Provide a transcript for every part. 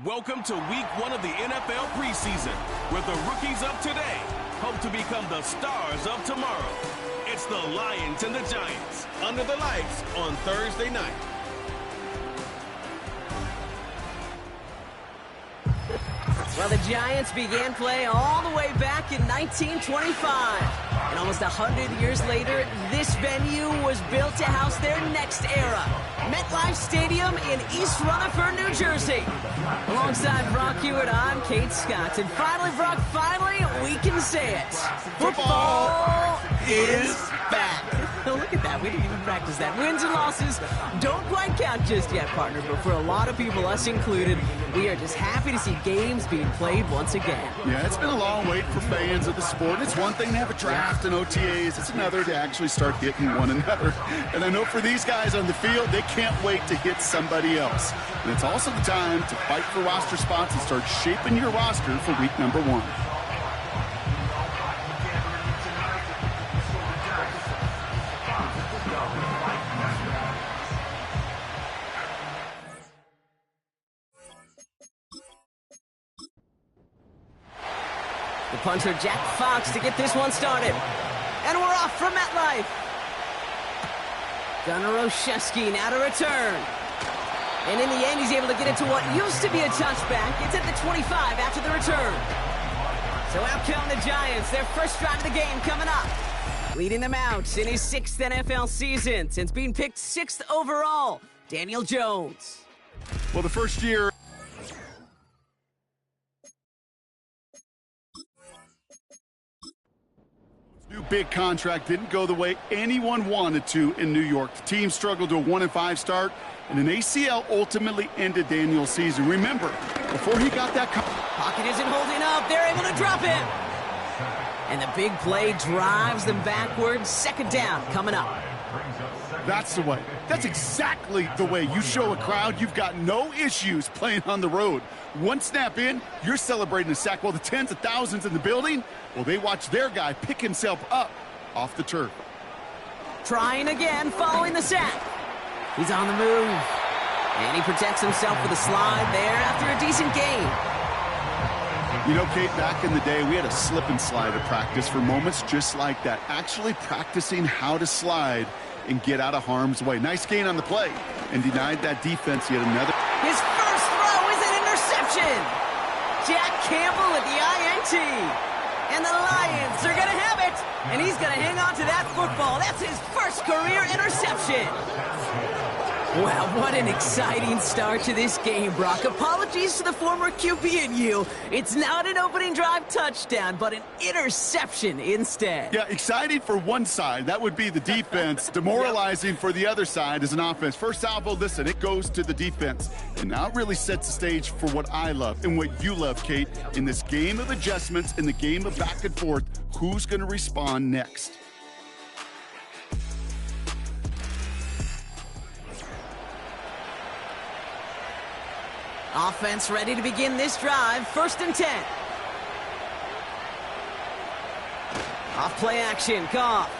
Welcome to week 1 of the NFL preseason, where the rookies of today hope to become the stars of tomorrow. It's the Lions and the Giants under the lights on Thursday night. Well, the Giants began play all the way back in 1925. And almost 100 years later, this venue was built to house their next era. MetLife Stadium in East Rutherford, New Jersey. Alongside Brock Hewitt, I'm Kate Scott. And finally, Brock, we can say it. Football is back. Look at that. We didn't even practice that. Wins and losses don't quite count just yet, partner. But for a lot of people, us included, we are just happy to see games being played once again. Yeah, it's been a long wait for fans of the sport. It's one thing to have a draft and OTAs. It's another to actually start hitting one another. And I know for these guys on the field, they can't wait to hit somebody else. And it's also the time to fight for roster spots and start shaping your roster for week number 1. The punter, Jack Fox, to get this one started. And we're off from MetLife. Gunnar Olszewski now to return. And in the end, he's able to get it to what used to be a touchback. It's at the 25 after the return. So out come the Giants. Their first drive of the game coming up. Leading them out in his 6th NFL season since being picked 6th overall, Daniel Jones. Well, the first year... New big contract didn't go the way anyone wanted to in New York. The team struggled to a 1-5 start, and an ACL ultimately ended Daniel's season. Remember, before he got that... Pocket isn't holding up. They're able to drop him. And the big play drives them backwards. Second down coming up. That's the way. That's exactly the way you show a crowd you've got no issues playing on the road. One snap in, you're celebrating a sack. While the tens of thousands in the building, well, they watch their guy pick himself up off the turf. Trying again, following the sack. He's on the move. And he protects himself with a slide there after a decent gain. You know, Kate, back in the day, we had a slip and slide at practice for moments just like that. Actually practicing how to slide and get out of harm's way. Nice gain on the play and denied that defense yet another. His first throw is an interception. Jack Campbell at the INT. And the Lions are going to have it. And he's going to hang on to that football. That's his first career interception. Wow, what an exciting start to this game, Brock. Apologies to the former QB and you. It's not an opening drive touchdown, but an interception instead. Yeah, exciting for one side. That would be the defense. Demoralizing for the other side as an offense. First salvo, listen, it goes to the defense. And now it really sets the stage for what I love and what you love, Kate. In this game of adjustments, in the game of back and forth, who's going to respond next? Offense ready to begin this drive. 1st and 10. Off play action. Goff.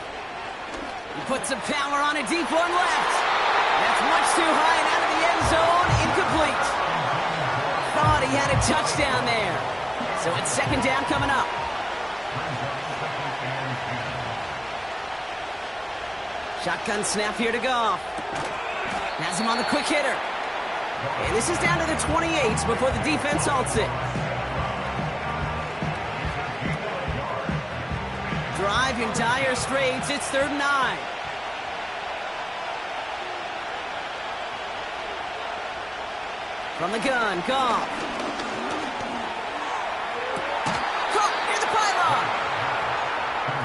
He puts some power on a deep one left. That's much too high and out of the end zone. Incomplete. Thought he had a touchdown there. So it's 2nd down coming up. Shotgun snap here to Goff. Has him on the quick hitter. And this is down to the 28 before the defense halts it. Drive in dire straits. It's 3rd and 9. From the gun, Goff. Caught near the pylon.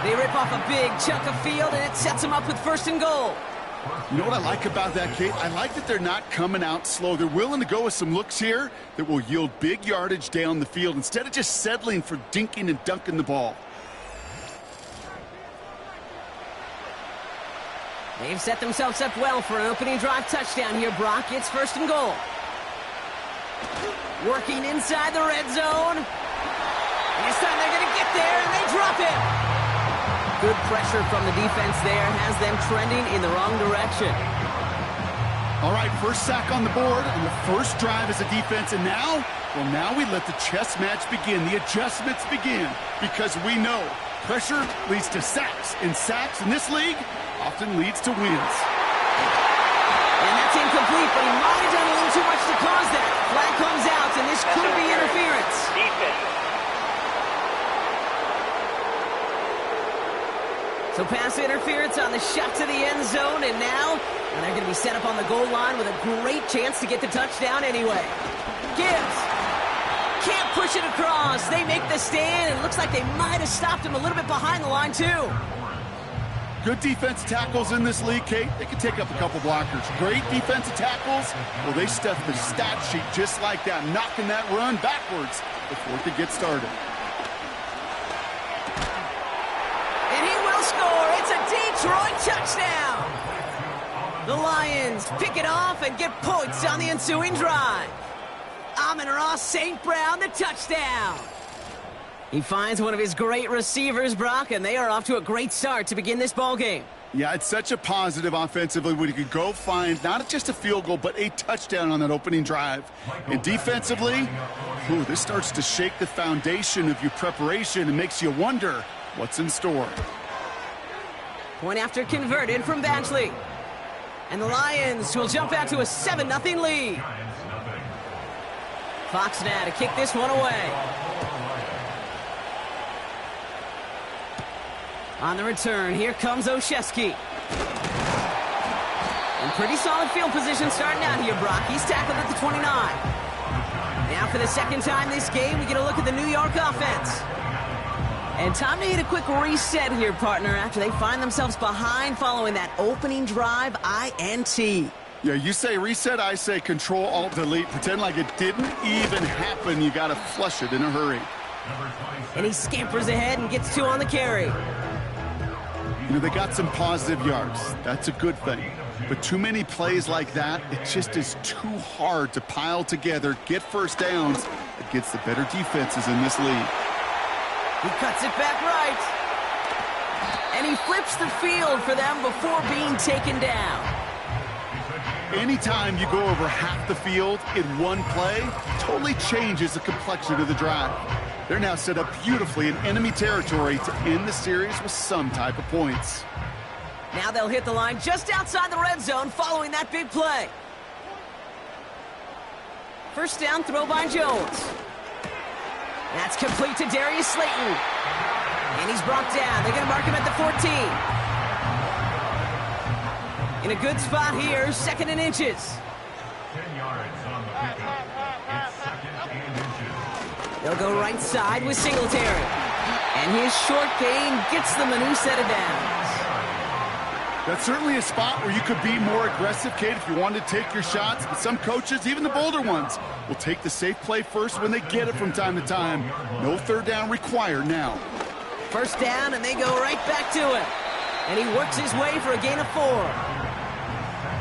They rip off a big chunk of field, and it sets them up with 1st and goal. You know what I like about that, Kate? I like that they're not coming out slow. They're willing to go with some looks here that will yield big yardage down the field instead of just settling for dinking and dunking the ball. They've set themselves up well for an opening drive touchdown here, Brock. It's 1st and goal. Working inside the red zone. And this time they're going to get there, and they drop it. Good pressure from the defense there has them trending in the wrong direction. All right, first sack on the board on the first drive as a defense, and now we let the chess match begin. The adjustments begin because we know pressure leads to sacks, and sacks in this league often leads to wins. And that's incomplete, but he might have done a little too much to cause that. Flag comes out, and this could be interference. Defense. So pass interference on the shot to the end zone, and now they're going to be set up on the goal line with a great chance to get the touchdown anyway. Gibbs can't push it across. They make the stand, and it looks like they might have stopped him a little bit behind the line, too. Good defensive tackles in this league, Kate. They can take up a couple blockers. Great defensive tackles, well, they stuff the stat sheet just like that, knocking that run backwards before it could get started. And he will score. It's a Detroit touchdown. The Lions pick it off and get points on the ensuing drive. Amon-Ra St. Brown, the touchdown. He finds one of his great receivers, Brock, and they are off to a great start to begin this ballgame. Yeah, it's such a positive offensively when you could go find not just a field goal, but a touchdown on that opening drive. And defensively, this starts to shake the foundation of your preparation and makes you wonder what's in store. Point after converted from Badgley. And the Lions will jump out to a 7-0 lead. Fox now to kick this one away. On the return, here comes Olszewski. In pretty solid field position starting out here, Brock. He's tackled at the 29. Now for the second time this game, we get a look at the New York offense. And time to hit a quick reset here, partner, after they find themselves behind following that opening drive INT. Yeah, you say reset, I say control, alt, delete. Pretend like it didn't even happen. You got to flush it in a hurry. And he scampers ahead and gets 2 on the carry. You know, they got some positive yards. That's a good thing. But too many plays like that, it just is too hard to pile together, get first downs against the better defenses in this league. He cuts it back right. And he flips the field for them before being taken down. Anytime you go over half the field in one play, totally changes the complexion of the drive. They're now set up beautifully in enemy territory to end the series with some type of points. Now they'll hit the line just outside the red zone following that big play. First down throw by Jones. That's complete to Darius Slayton. And he's brought down. They're going to mark him at the 14. In a good spot here, 2nd and inches. 10 yards on the pickup. It's 2nd and inches. They'll go right side with Singletary. And his short gain gets them a new set of downs. That's certainly a spot where you could be more aggressive, Kate, if you wanted to take your shots. But some coaches, even the bolder ones, will take the safe play first when they get it from time to time. No third down required now. First down, and they go right back to it. And he works his way for a gain of 4.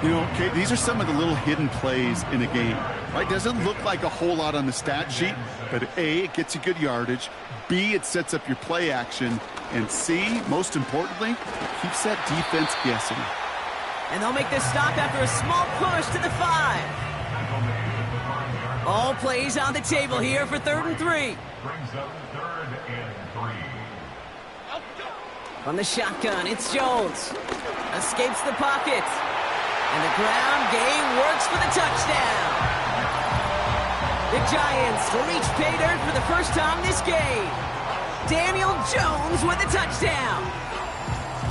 You know, Kate, these are some of the little hidden plays in a game, right? Doesn't look like a whole lot on the stat sheet, but A, it gets you good yardage. B, it sets up your play action. And C, most importantly, it keeps that defense guessing. And they'll make this stop after a small push to the 5. All plays on the table here for 3rd and 3. Brings up 3rd and 3. From the shotgun, it's Jones. Escapes the pocket. And the ground game works for the touchdown. The Giants reach pay dirt for the first time this game. Daniel Jones with a touchdown.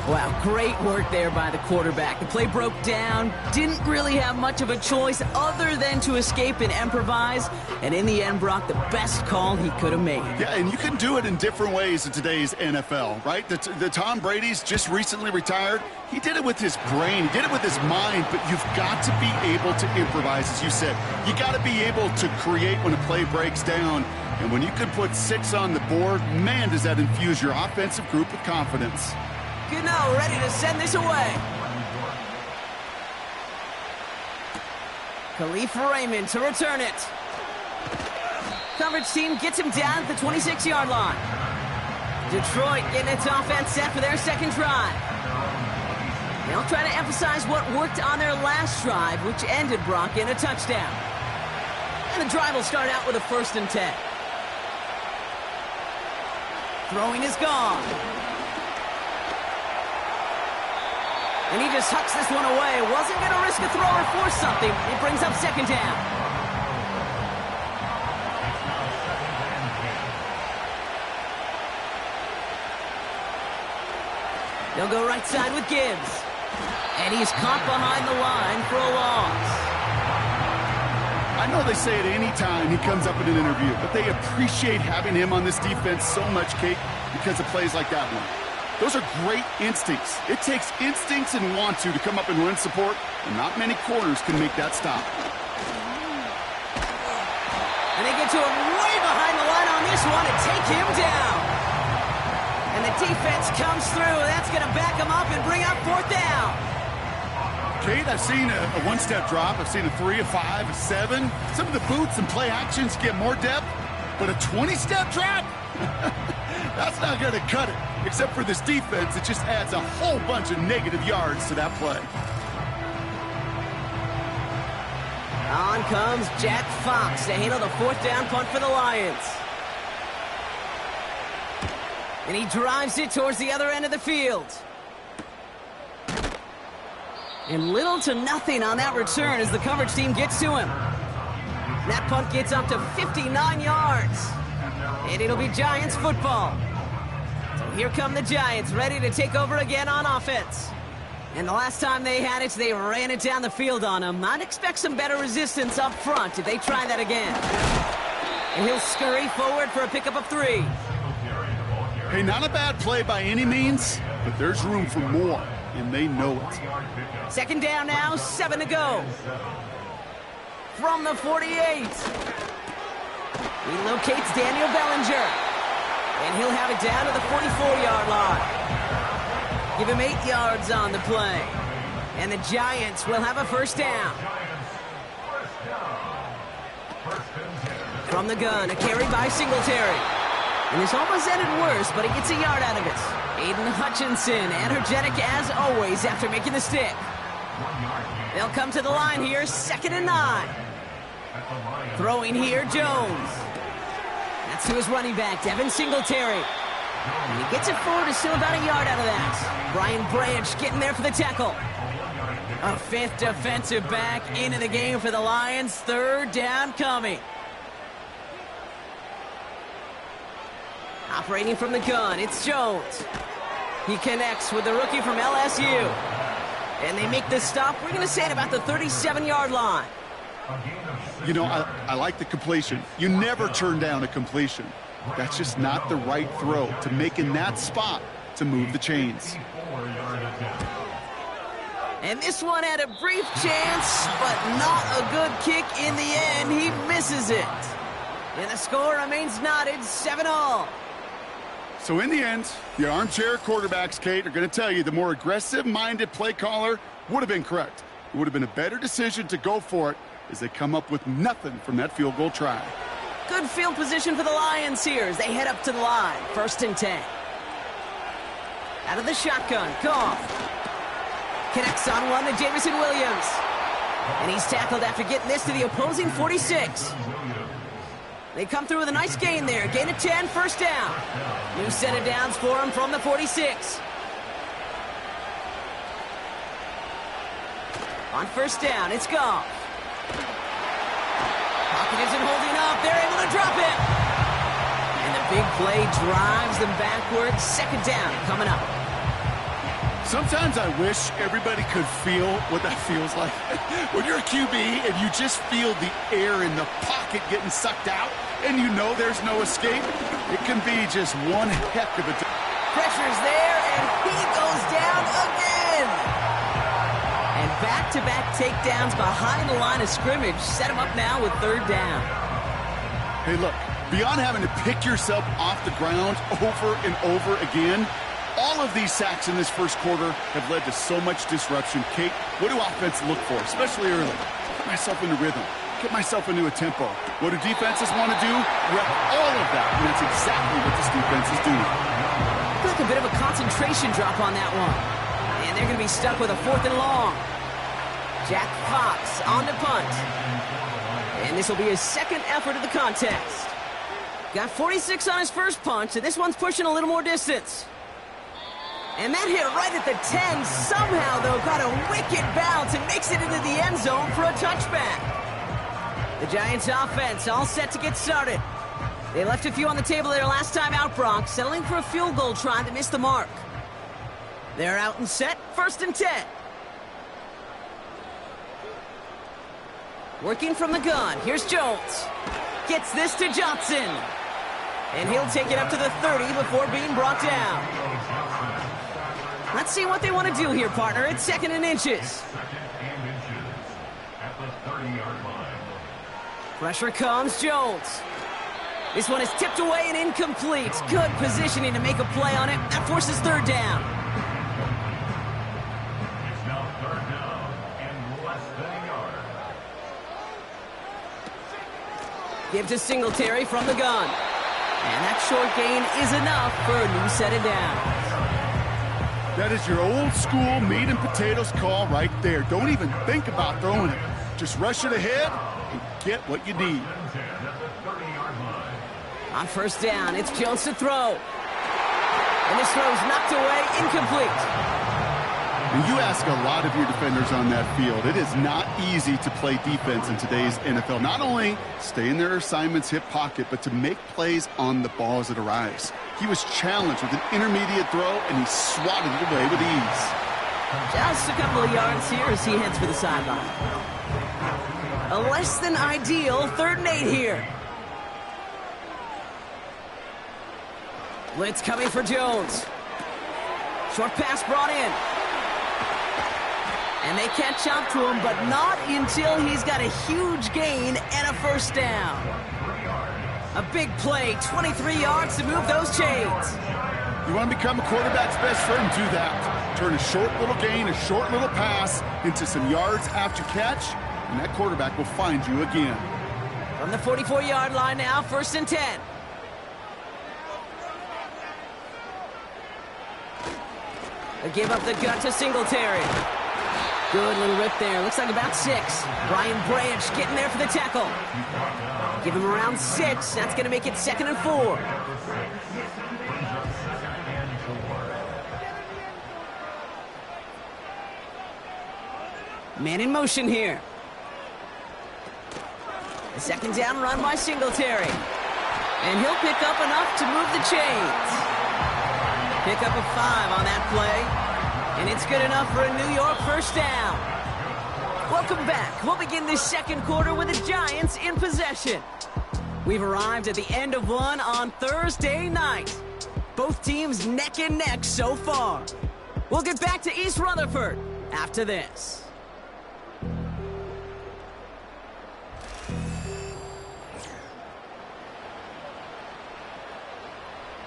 Wow, great work there by the quarterback. The play broke down, didn't really have much of a choice other than to escape and improvise, and in the end, Brock, the best call he could have made. Yeah, and you can do it in different ways in today's NFL, right? The Tom Brady's just recently retired. He did it with his brain, he did it with his mind, but you've got to be able to improvise, as you said. You got to be able to create when a play breaks down. And when you can put 6 on the board, man, does that infuse your offensive group with confidence. Gano ready to send this away. Khalif Raymond to return it. Coverage team gets him down at the 26-yard line. Detroit getting its offense set for their second drive. They'll try to emphasize what worked on their last drive, which ended Brock in a touchdown. And the drive will start out with a 1st and 10. Throwing is gone. And he just hucks this one away. Wasn't going to risk a throw or force something. It brings up 2nd down. They'll go right side with Gibbs. And he's caught behind the line for a loss. I know they say it any time he comes up in an interview, but they appreciate having him on this defense so much, Kate, because of plays like that one. Those are great instincts. It takes instincts and want to come up and run support, and not many corners can make that stop. And they get to him way behind the line on this one and take him down. And the defense comes through. That's going to back him up and bring up 4th down. Kate, I've seen a 1-step drop. I've seen a 3, a 5, a 7. Some of the boots and play actions get more depth, but a 20-step drop? That's not going to cut it. Except for this defense, it just adds a whole bunch of negative yards to that play. On comes Jack Fox to handle the 4th down punt for the Lions. And he drives it towards the other end of the field. And little to nothing on that return as the coverage team gets to him. That punt gets up to 59 yards. And it'll be Giants football. So here come the Giants, ready to take over again on offense. And the last time they had it, they ran it down the field on him. I'd expect some better resistance up front if they try that again. And he'll scurry forward for a pickup of 3. Hey, not a bad play by any means, but there's room for more, and they know it. 2nd down now, 7 to go. From the 48. He locates Daniel Bellinger. And he'll have it down to the 44-yard line. Give him 8 yards on the play. And the Giants will have a 1st down. From the gun, a carry by Singletary. And this almost ended worse, but he gets a yard out of it. Aiden Hutchinson, energetic as always after making the stick. They'll come to the line here, 2nd and 9. Throwing here, Jones. That's to his running back, Devin Singletary. And he gets it forward to still about a yard out of that. Brian Branch getting there for the tackle. A 5th defensive back into the game for the Lions. 3rd down coming. Operating from the gun, it's Jones. He connects with the rookie from LSU. And they make this stop, we're going to say, at about the 37-yard line. You know, I like the completion. You never turn down a completion. That's just not the right throw to make in that spot to move the chains. And this one had a brief chance, but not a good kick in the end. He misses it. And the score remains knotted, 7-all. So in the end, the armchair quarterbacks, Kate, are going to tell you the more aggressive-minded play caller would have been correct. It would have been a better decision to go for it as they come up with nothing from that field goal try. Good field position for the Lions here as they head up to the line. 1st and 10. Out of the shotgun, Goff. Connects on one to Jameson Williams. And he's tackled after getting this to the opposing 46. They come through with a nice gain there. Gain of 10, 1st down. New set of downs for him from the 46. On 1st down, it's Goff. Pocket isn't holding up. They're able to drop it. And the big play drives them backwards. 2nd down coming up. Sometimes I wish everybody could feel what that feels like. When you're a QB and you just feel the air in the pocket getting sucked out and you know there's no escape, it can be just one heck of a... Pressure's there, and he goes down again. And back-to-back takedowns behind the line of scrimmage set him up now with 3rd down. Hey, look, beyond having to pick yourself off the ground over and over again, all of these sacks in this first quarter have led to so much disruption. Kate, what do offense look for, especially early? Get myself into rhythm. Get myself into a tempo. What do defenses want to do? Rep all of that, and that's exactly what this defense is doing. Like a bit of a concentration drop on that one. And they're going to be stuck with a 4th and long. Jack Fox on to punt. And this will be his second effort of the contest. Got 46 on his first punch, and this one's pushing a little more distance. And that hit right at the 10. Somehow, though, got a wicked bounce and makes it into the end zone for a touchback. The Giants offense all set to get started. They left a few on the table their last time out, Bronx, settling for a field goal try that missed the mark. They're out and set, 1st and 10. Working from the gun, here's Jones. Gets this to Johnson. And he'll take it up to the 30 before being brought down. Let's see what they want to do here, partner. It's 2nd and inches. 2nd and inches at the 30-yard line. Pressure comes, Jones. This one is tipped away and incomplete. Good positioning to make a play on it. That forces 3rd down. It's now 3rd down and less than a yard. Give to Singletary from the gun. And that short gain is enough for a new set of downs. That is your old school meat and potatoes call right there. Don't even think about throwing it. Just rush it ahead and get what you need. On 1st down, it's Jones to throw. And this throw is knocked away, incomplete. And you ask a lot of your defenders on that field. It is not easy to play defense in today's NFL. Not only stay in their assignment's hip pocket, but to make plays on the ball as it arrives. He was challenged with an intermediate throw, and he swatted it away with ease. Just a couple of yards here as he heads for the sideline. A less than ideal 3rd and 8 here. Blitz coming for Jones. Short pass brought in. And they catch up to him, but not until he's got a huge gain and a 1st down. A big play, 23 yards to move those chains. You want to become a quarterback's best friend, do that. Turn a short little gain, a short little pass into some yards after catch, and that quarterback will find you again. From the 44-yard line now, 1st and 10. They give up the gut to Singletary. Good little rip there. Looks like about 6. Brian Branch getting there for the tackle. Give him around 6. That's going to make it 2nd and 4. Man in motion here. The 2nd down run by Singletary. And he'll pick up enough to move the chains. Pick up a 5 on that play. And it's good enough for a New York 1st down. Welcome back. We'll begin this 2nd quarter with the Giants in possession. We've arrived at the end of one on Thursday night. Both teams neck and neck so far. We'll get back to East Rutherford after this.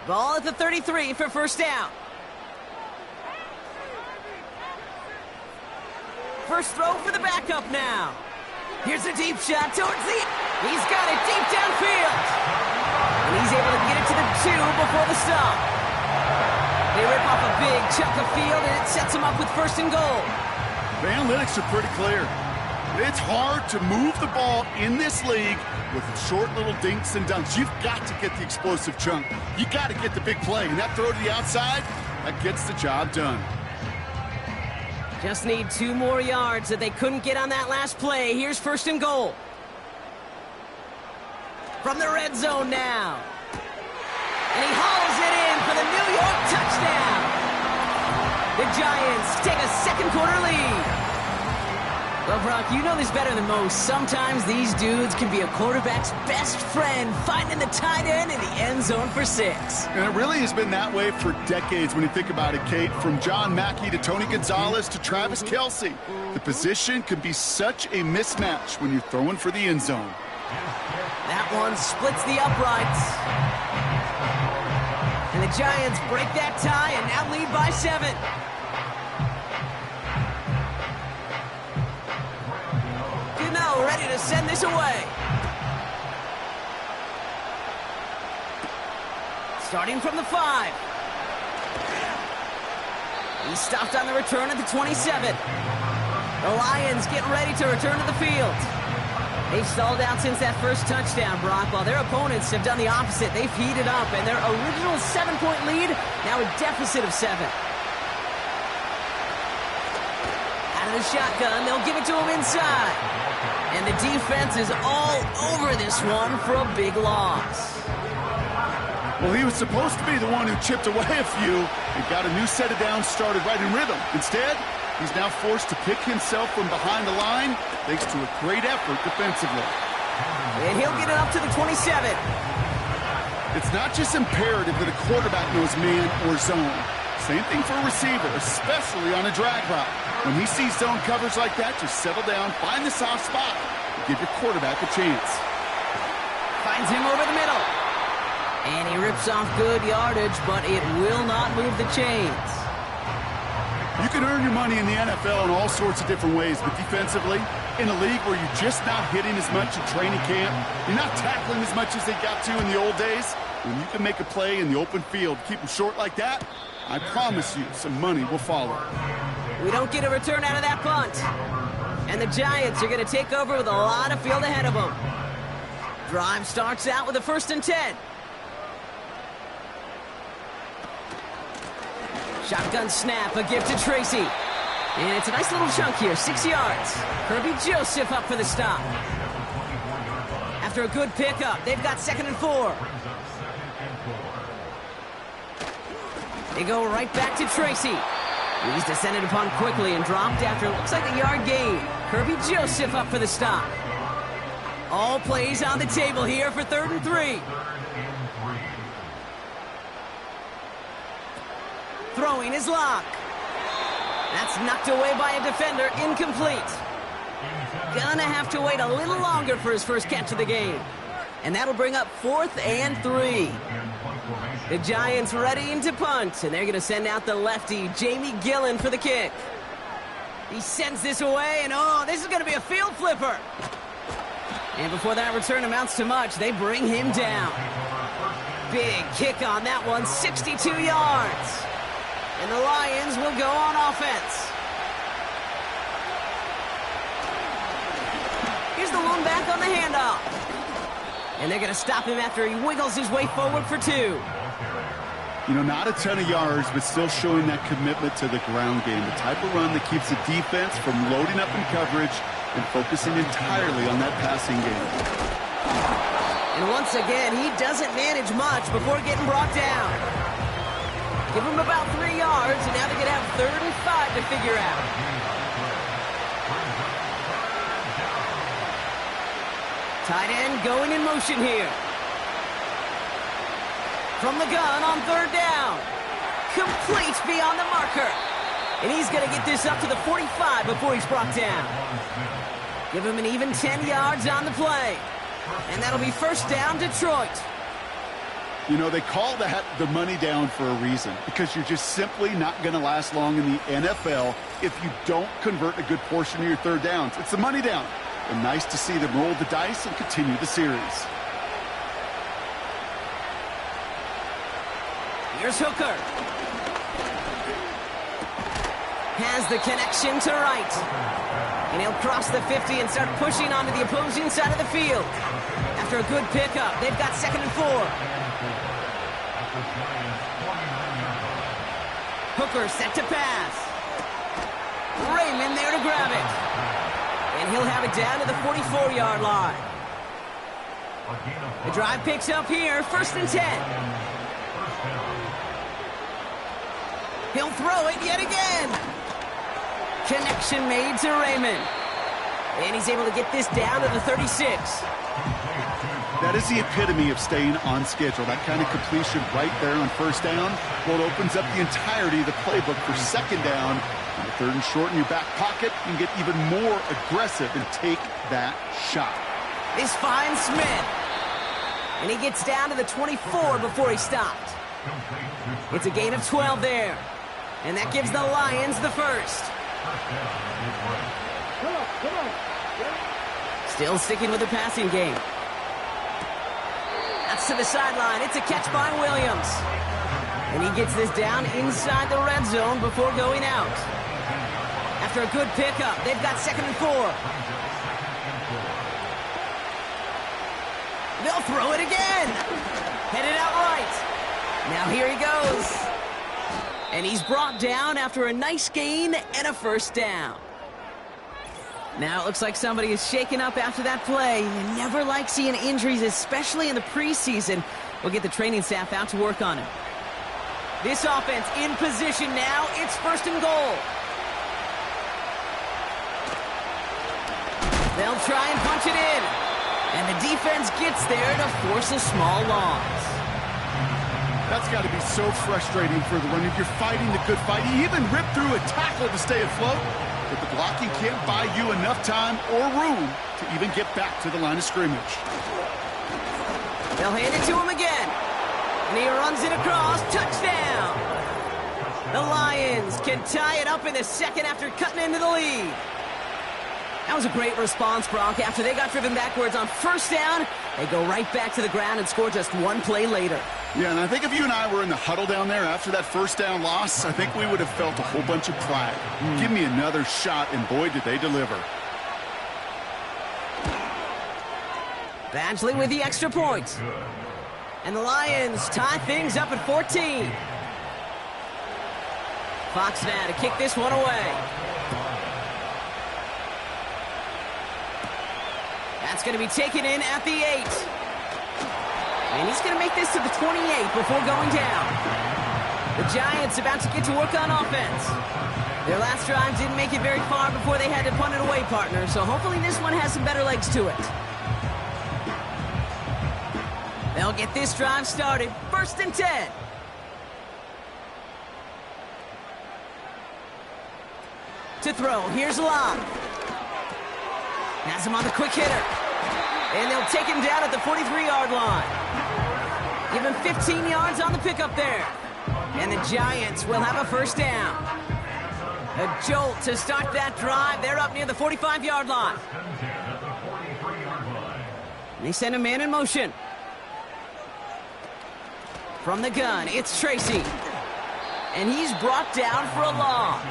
Ball at the 33 for 1st down. First throw for the backup now. Here's a deep shot towards the... He's got it deep downfield. And he's able to get it to the 2 before the stop. They rip off a big chunk of field, and it sets them up with 1st and goal. The analytics are pretty clear. It's hard to move the ball in this league with short little dinks and dunks. You've got to get the explosive chunk. You got to get the big play. And that throw to the outside, that gets the job done. Just need 2 more yards that they couldn't get on that last play. Here's 1st and goal. From the red zone now. And he hauls it in for the New York touchdown. The Giants take a 2nd quarter lead. Well, Brock, you know this better than most. Sometimes these dudes can be a quarterback's best friend, finding the tight end in the end zone for 6. And it really has been that way for decades when you think about it, Kate. From John Mackey to Tony Gonzalez to Travis Kelce. The position can be such a mismatch when you're throwing for the end zone. That one splits the uprights. And the Giants break that tie and now lead by 7. Ready to send this away. Starting from the 5. He stopped on the return at the 27. The Lions getting ready to return to the field. They've stalled out since that first touchdown, Brock, while their opponents have done the opposite. They've heated up, and their original 7-point lead, now a deficit of 7. Out of the shotgun, they'll give it to him inside. And the defense is all over this one for a big loss. Well, he was supposed to be the one who chipped away a few and got a new set of downs started right in rhythm. Instead, he's now forced to pick himself from behind the line thanks to a great effort defensively. And he'll get it up to the 27. It's not just imperative that a quarterback knows man or zone. Same thing for a receiver, especially on a drag route. When he sees zone coverage like that, just settle down, find the soft spot, and give your quarterback a chance. Finds him over the middle. And he rips off good yardage, but it will not move the chains. You can earn your money in the NFL in all sorts of different ways, but defensively, in a league where you're just not hitting as much in training camp, you're not tackling as much as they got to in the old days, when you can make a play in the open field, keep them short like that, I promise you some money will follow. We don't get a return out of that punt. And the Giants are going to take over with a lot of field ahead of them. Drive starts out with a 1st and 10. Shotgun snap, a gift to Tracy. And it's a nice little chunk here, 6 yards. Kirby Joseph up for the stop. After a good pickup, they've got 2nd and 4. They go right back to Tracy. He's descended upon quickly and dropped after looks like a yard gain. Kirby Joseph up for the stop. All plays on the table here for 3rd and 3. Throwing his lock. That's knocked away by a defender, incomplete. Gonna have to wait a little longer for his first catch of the game. And that'll bring up 4th and 3. The Giants readying to punt, and they're gonna send out the lefty, Jamie Gillen, for the kick. He sends this away, and oh, this is gonna be a field flipper. And before that return amounts to much, they bring him down. Big kick on that one, 62 yards. And the Lions will go on offense. Here's the lone back on the handoff. And they're going to stop him after he wiggles his way forward for 2. You know, not a ton of yards, but still showing that commitment to the ground game. The type of run that keeps the defense from loading up in coverage and focusing entirely on that passing game. And once again, he doesn't manage much before getting brought down. Give him about 3 yards, and now they're going to have 3rd and 5 to figure out. Tight end going in motion here. From the gun on 3rd down. Complete beyond the marker. And he's going to get this up to the 45 before he's brought down. Give him an even 10 yards on the play. And that'll be 1st down, Detroit. You know, they call that the money down for a reason, because you're just simply not going to last long in the NFL if you don't convert a good portion of your 3rd downs. It's the money down. And nice to see them roll the dice and continue the series. Here's Hooker. Has the connection to right. And he'll cross the 50 and start pushing onto the opposing side of the field. After a good pickup, they've got 2nd and 4. Hooker set to pass. Raymond there to grab it. And he'll have it down to the 44-yard line. The drive picks up here, 1st and 10. He'll throw it yet again. Connection made to Raymond. And he's able to get this down to the 36. That is the epitome of staying on schedule. That kind of completion right there on 1st down. Well, it opens up the entirety of the playbook for 2nd down. And 3rd and short in your back pocket, you can get even more aggressive and take that shot. This finds Smith. And he gets down to the 24 before he stopped. It's a gain of 12 there. And that gives the Lions the 1st. Still sticking with the passing game. That's to the sideline. It's a catch by Williams. And he gets this down inside the red zone before going out. After a good pickup, they've got 2nd and 4. They'll throw it again. Headed out right. Now here he goes. And he's brought down after a nice gain and a first down. Now it looks like somebody is shaken up after that play. You never like seeing injuries, especially in the preseason. We'll get the training staff out to work on it. This offense in position now. It's 1st and goal. They'll try and punch it in. And the defense gets there to force a small loss. That's got to be so frustrating for the runner. You're fighting the good fight. You even rip through a tackle to stay afloat, but the blocking can't buy you enough time or room to even get back to the line of scrimmage. They'll hand it to him again. And he runs it across. Touchdown! The Lions can tie it up in the 2nd after cutting into the lead. That was a great response, Brock. After they got driven backwards on 1st down, they go right back to the ground and score just 1 play later. Yeah, and I think if you and I were in the huddle down there after that 1st down loss, I think we would have felt a whole bunch of pride. Give me another shot, and boy, did they deliver. Badgley with the extra point. And the Lions tie things up at 14. Fox now to kick this one away. That's going to be taken in at the 8. And he's going to make this to the 28 before going down. The Giants about to get to work on offense. Their last drive didn't make it very far before they had to punt it away, partner. So hopefully this one has some better legs to it. They'll get this drive started. 1st and 10. To throw. Here's Locke. Has him on the quick hitter. And they'll take him down at the 43-yard line. Give him 15 yards on the pickup there. And the Giants will have a 1st down. A jolt to start that drive. They're up near the 45-yard line. They send a man in motion. From the gun, it's Tracy. And he's brought down for a loss.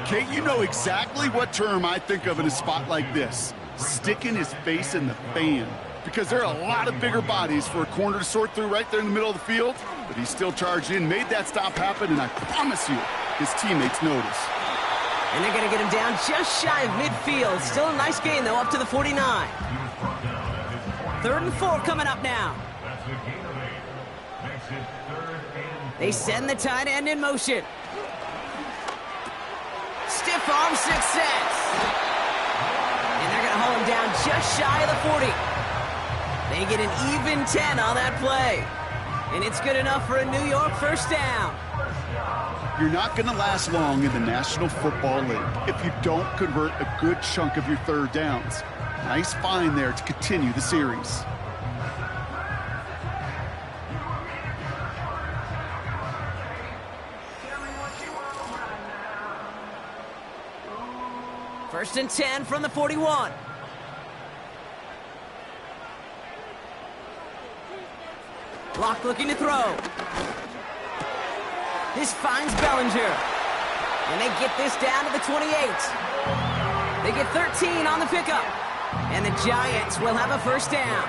Kate, you know exactly what term I think of in a spot like this. Sticking his face in the fan. Because there are a lot of bigger bodies for a corner to sort through right there in the middle of the field. But he still charged in, made that stop happen, and I promise you, his teammates notice. And they're going to get him down just shy of midfield. Still a nice gain, though, up to the 49. 3rd and 4 coming up now. They send the tight end in motion. Stiff arm success. And they're going to haul him down just shy of the 40. They get an even 10 on that play. And it's good enough for a New York 1st down. You're not going to last long in the National Football League if you don't convert a good chunk of your 3rd downs. Nice find there to continue the series. First and 10 from the 41. Locke looking to throw. This finds Bellinger. And they get this down to the 28. They get 13 on the pickup. And the Giants will have a 1st down.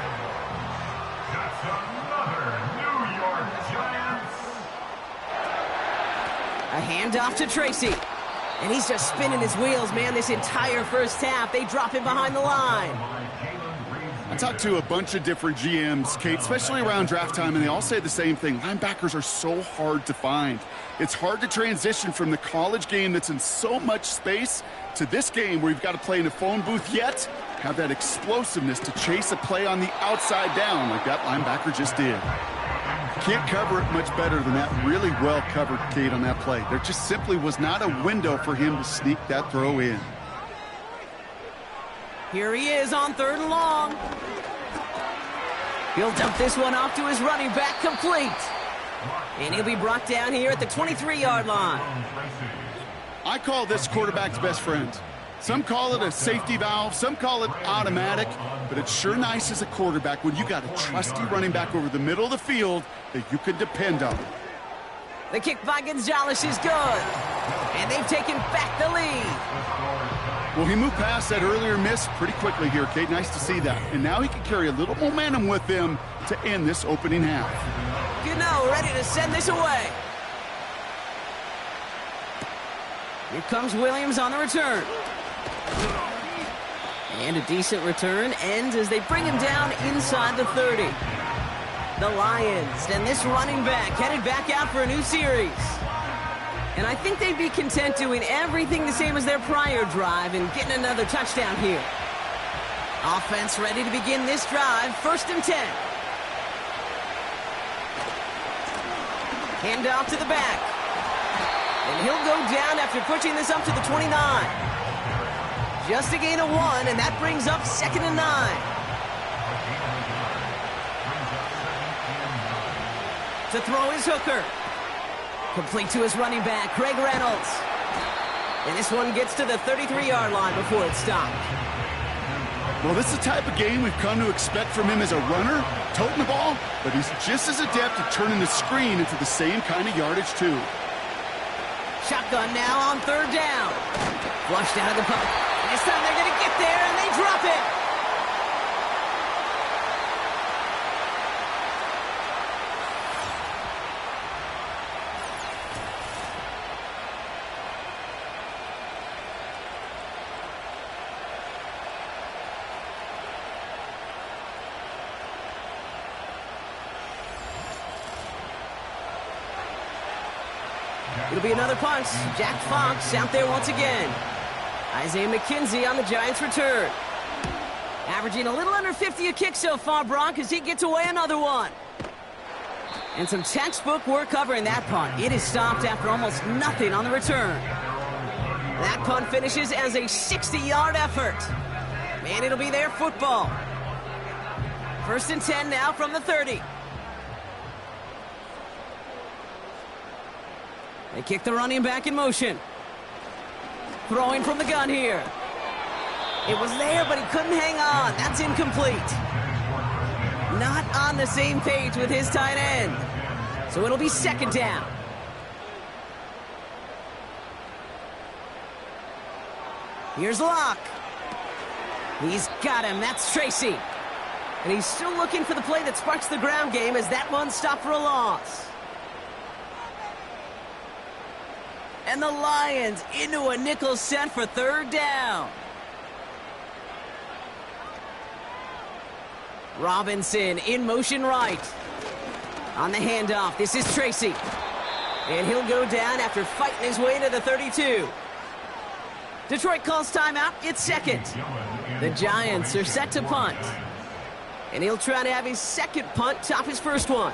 That's another New York Giants. A handoff to Tracy. And he's just spinning his wheels, man, this entire 1st half. They drop him behind the line. I talked to a bunch of different GMs, Kate, especially around draft time, and they all say the same thing. Linebackers are so hard to find. It's hard to transition from the college game that's in so much space to this game where you've got to play in a phone booth, yet have that explosiveness to chase a play on the outside down like that linebacker just did. Can't cover it much better than that. Really well covered, Kate, on that play. There just simply was not a window for him to sneak that throw in. Here he is on 3rd and long. He'll dump this one off to his running back, complete. And he'll be brought down here at the 23-yard line. I call this quarterback's best friend. Some call it a safety valve, some call it automatic, but it's sure nice as a quarterback when you got a trusty running back over the middle of the field that you can depend on. The kick by Gonzalez is good, and they've taken back the lead. Well, he moved past that earlier miss pretty quickly here, Kate. Nice to see that. And now he can carry a little momentum with him to end this opening half. Gano ready to send this away. Here comes Williams on the return. And a decent return ends as they bring him down inside the 30. The Lions and this running back headed back out for a new series. And I think they'd be content doing everything the same as their prior drive and getting another touchdown here. Offense ready to begin this drive. 1st and 10. Hand off to the back. And he'll go down after pushing this up to the 29. Just a gain of 1, and that brings up 2nd and 9. To throw is Hooker. Complete to his running back, Craig Reynolds. And this one gets to the 33-yard line before it's stopped. Well, this is the type of game we've come to expect from him as a runner, toting the ball, but he's just as adept at turning the screen into the same kind of yardage, too. Shotgun now on 3rd down. Flushed out of the punt. And this time they're going to get there, and they drop it. It'll be another punt. Jack Fox out there once again. Isaiah McKenzie on the Giants' return. Averaging a little under 50 a kick so far, Brock, as he gets away another one. And some textbook work covering that punt. It is stopped after almost nothing on the return. That punt finishes as a 60-yard effort. And it'll be their football. 1st and 10 now from the 30. They kick the running back in motion. Throwing from the gun here. It was there, but he couldn't hang on. That's incomplete. Not on the same page with his tight end. So it'll be 2nd down. Here's Locke. He's got him. That's Tracy. And he's still looking for the play that sparks the ground game as that one stopped for a loss. And the Lions into a nickel set for 3rd down. Robinson in motion right. On the handoff, this is Tracy. And he'll go down after fighting his way to the 32. Detroit calls timeout. It's 2nd. The Giants are set to punt. And he'll try to have his 2nd punt top his 1st one.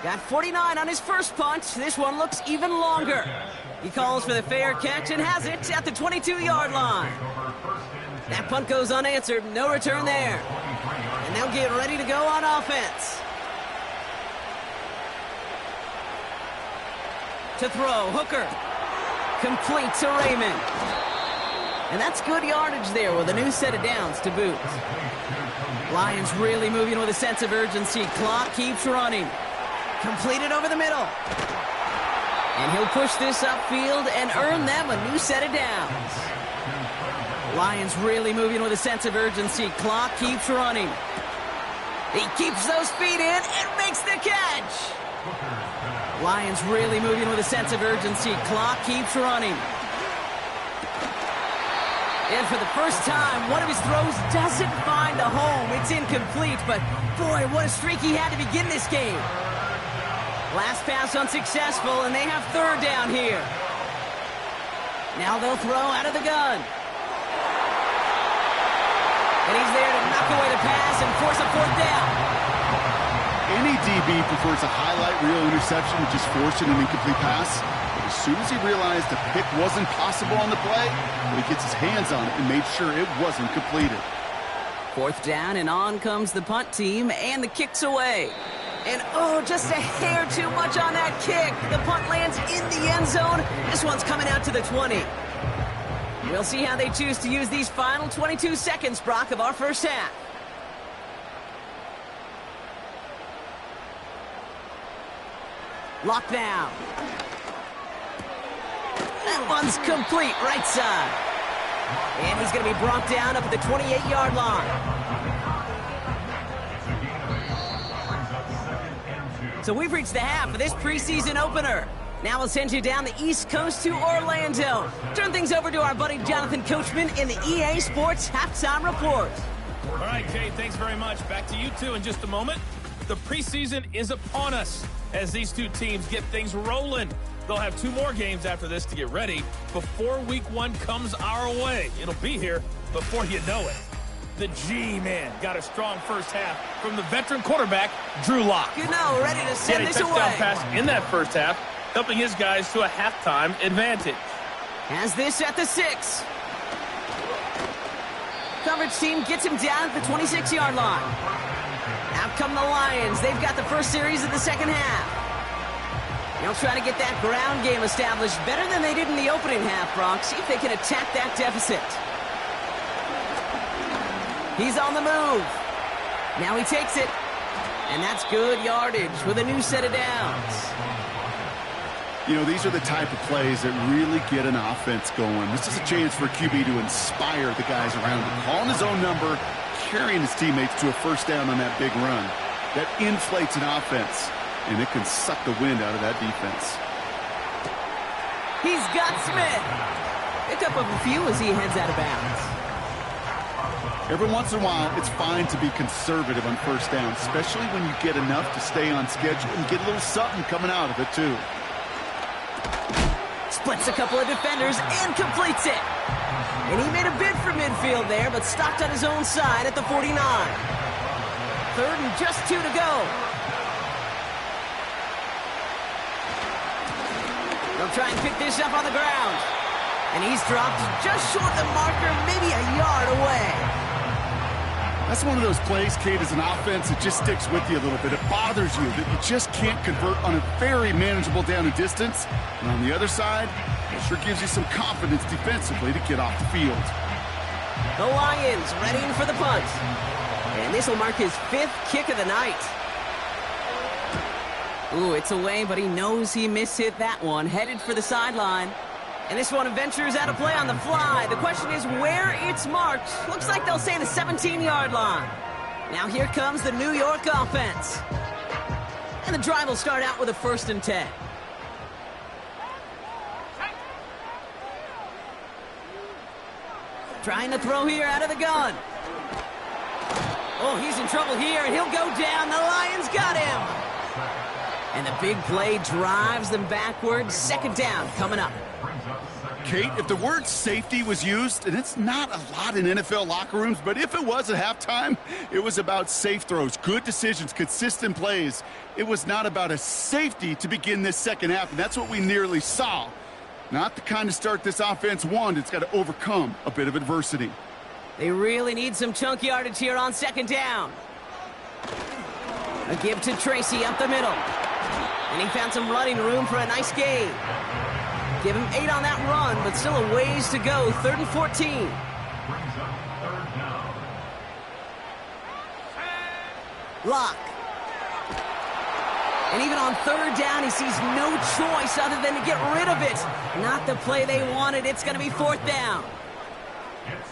Got 49 on his 1st punt. This one looks even longer. He calls for the fair catch and has it at the 22-yard line. That punt goes unanswered. No return there. And they'll get ready to go on offense. To throw, Hooker. Complete to Raymond. And that's good yardage there with a new set of downs to boot. Lions really moving with a sense of urgency. Clock keeps running. Completed over the middle. And he'll push this upfield and earn them a new set of downs. Lions really moving with a sense of urgency. Clock keeps running. He keeps those feet in and makes the catch. Lions really moving with a sense of urgency. Clock keeps running. And for the first time, one of his throws doesn't find a home. It's incomplete, but boy, what a streak he had to begin this game. Last pass unsuccessful, and they have 3rd down here. Now they'll throw out of the gun. And he's there to knock away the pass and force a 4th down. Any DB prefers a highlight reel interception to just forcing an incomplete pass. But as soon as he realized the pick wasn't possible on the play, he gets his hands on it and made sure it wasn't completed. 4th down, and on comes the punt team, and the kick's away. And oh, just a hair too much on that kick. The punt lands in the end zone. This one's coming out to the 20. We'll see how they choose to use these final 22 seconds, Brock, of our first half. Lock down. That one's complete, right side. And he's going to be brought down up at the 28-yard line. So we've reached the half of this preseason opener. Now we'll send you down the East Coast to Orlando. Turn things over to our buddy Jonathan Coachman in the EA Sports Halftime Report. All right, Kate, thanks very much. Back to you two in just a moment. The preseason is upon us as these two teams get things rolling. They'll have 2 more games after this to get ready before week 1 comes our way. It'll be here before you know it. The G-Man got a strong first half from the veteran quarterback, Drew Lock. You know, ready to send this away. He had a touchdown pass in that first half, helping his guys to a halftime advantage. Has this at the 6. Coverage team gets him down at the 26-yard line. Out come the Lions. They've got the first series of the second half. They'll try to get that ground game established better than they did in the opening half, Brock. See if they can attack that deficit. He's on the move. Now he takes it. And that's good yardage with a new set of downs. You know, these are the type of plays that really get an offense going. This is a chance for QB to inspire the guys around him. Calling his own number, carrying his teammates to a first down on that big run. That inflates an offense, and it can suck the wind out of that defense. He's got Smith. Pick up a few as he heads out of bounds. Every once in a while, it's fine to be conservative on first down, especially when you get enough to stay on schedule and get a little something coming out of it, too. Splits a couple of defenders and completes it. And he made a bid for midfield there, but stopped on his own side at the 49. 3rd and just 2 to go. They'll try and pick this up on the ground. And he's dropped just short of the marker, maybe a yard away. That's one of those plays, Kate, as an offense, it just sticks with you a little bit. It bothers you that you just can't convert on a very manageable down and distance. And on the other side, it sure gives you some confidence defensively to get off the field. The Lions readying for the punt. And this will mark his 5th kick of the night. Ooh, it's away, but he knows he mishit that one. Headed for the sideline. And this one ventures out of play on the fly. The question is where it's marked. Looks like they'll say the 17-yard line. Now here comes the New York offense. And the drive will start out with a 1st and 10. Trying to throw here out of the gun. Oh, he's in trouble here, and he'll go down. The Lions got him. And the big play drives them backwards. 2nd down coming up. Kate, if the word safety was used, and it's not a lot in NFL locker rooms, but if it was at halftime, it was about safe throws, good decisions, consistent plays. It was not about a safety to begin this second half, and that's what we nearly saw. Not the kind of start this offense wanted. It's got to overcome a bit of adversity. They really need some chunk yardage here on 2nd down. A give to Tracy up the middle. And he found some running room for a nice gain. Give him 8 on that run, but still a ways to go. 3rd and 14. Lock. And even on 3rd down, he sees no choice other than to get rid of it. Not the play they wanted. It's going to be 4th down.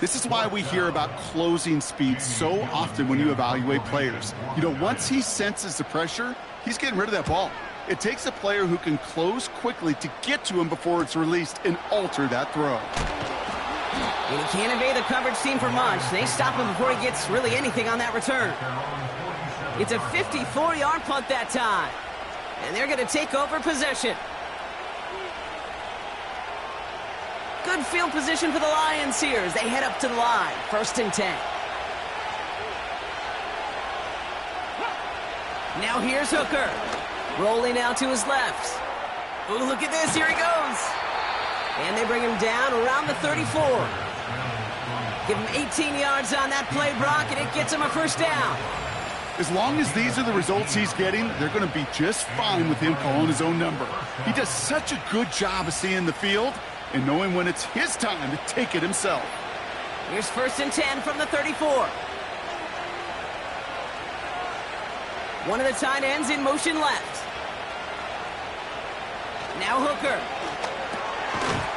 This is why we hear about closing speed so often when you evaluate players. You know, once he senses the pressure, he's getting rid of that ball. It takes a player who can close quickly to get to him before it's released and alter that throw. And he can't evade the coverage team for much. They stop him before he gets really anything on that return. It's a 54-yard punt that time. And they're going to take over possession. Good field position for the Lions here as they head up to the line. 1st and 10. Now here's Hooker. Rolling out to his left. Ooh, look at this. Here he goes. And they bring him down around the 34. Give him 18 yards on that play, Brock, and it gets him a 1st down. As long as these are the results he's getting, they're going to be just fine with him calling his own number. He does such a good job of seeing the field and knowing when it's his time to take it himself. Here's 1st and 10 from the 34. One of the tight ends in motion left. Now Hooker.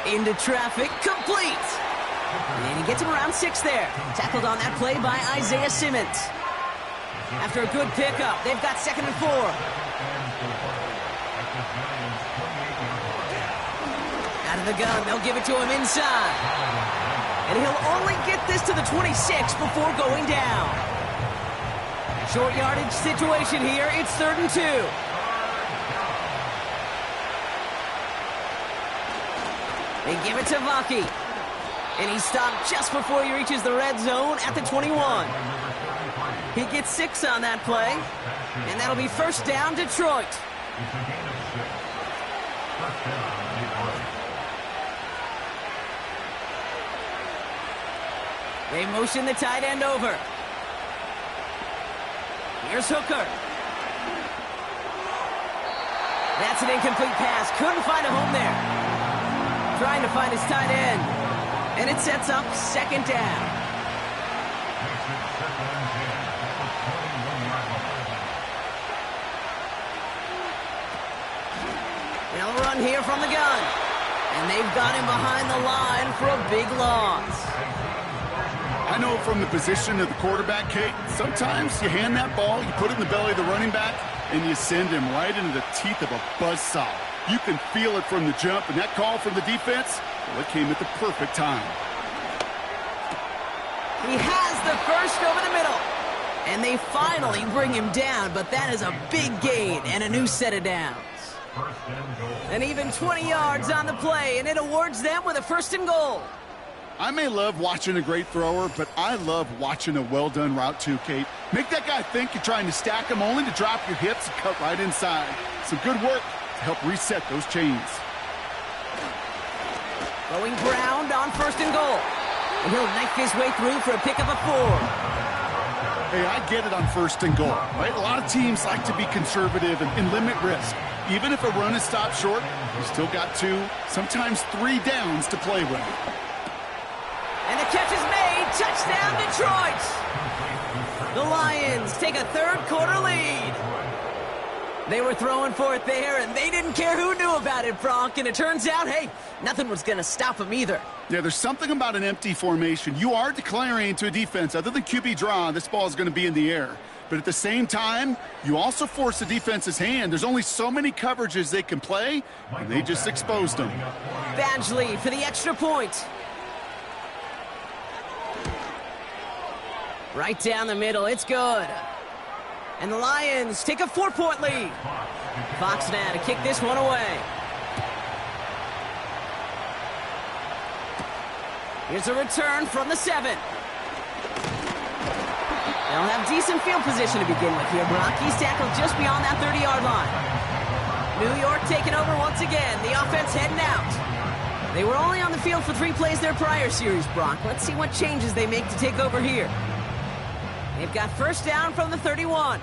Into traffic, complete. And he gets him around 6 there. Tackled on that play by Isaiah Simmons. After a good pickup, they've got 2nd and 4. Out of the gun, they'll give it to him inside. And he'll only get this to the 26 before going down. Short yardage situation here. It's 3rd and 2. They give it to Vaki. And he's stopped just before he reaches the red zone at the 21. He gets 6 on that play. And that'll be 1st down, Detroit. They motion the tight end over. Here's Hooker. That's an incomplete pass. Couldn't find a home there. Trying to find his tight end. And it sets up 2nd down. They'll run here from the gun. And they've got him behind the line for a big loss. I know from the position of the quarterback, Kate, sometimes you hand that ball, you put it in the belly of the running back, and you send him right into the teeth of a buzzsaw. You can feel it from the jump, and that call from the defense, well, it came at the perfect time. He has the first over the middle. And they finally bring him down, but that is a big gain and a new set of downs. And even 20 yards on the play, and it awards them with a 1st and goal. I may love watching a great thrower, but I love watching a well-done route too, Kate. Make that guy think you're trying to stack him only to drop your hips and cut right inside. Some good work to help reset those chains. Going ground on 1st and goal. And he'll knife his way through for a pickup of 4. Hey, I get it on 1st and goal, right? A lot of teams like to be conservative and limit risk. Even if a run is stopped short, you still got 2, sometimes 3 downs to play with. And the catch is made. Touchdown, Detroit. The Lions take a 3rd quarter lead. They were throwing for it there, and they didn't care who knew about it, Bronk. And it turns out, hey, nothing was going to stop them either. Yeah, there's something about an empty formation. You are declaring to a defense, other than QB draw, this ball is going to be in the air. But at the same time, you also force the defense's hand. There's only so many coverages they can play, and they just exposed them. Badgley for the extra point. Right down the middle, it's good. And the Lions take a 4-point lead. Fox now to kick this one away. Here's a return from the 7. They'll have decent field position to begin with here, Brock. He's tackled just beyond that 30-yard line. New York taking over once again. The offense heading out. They were only on the field for 3 plays their prior series, Brock. Let's see what changes they make to take over here. They've got 1st down from the 31.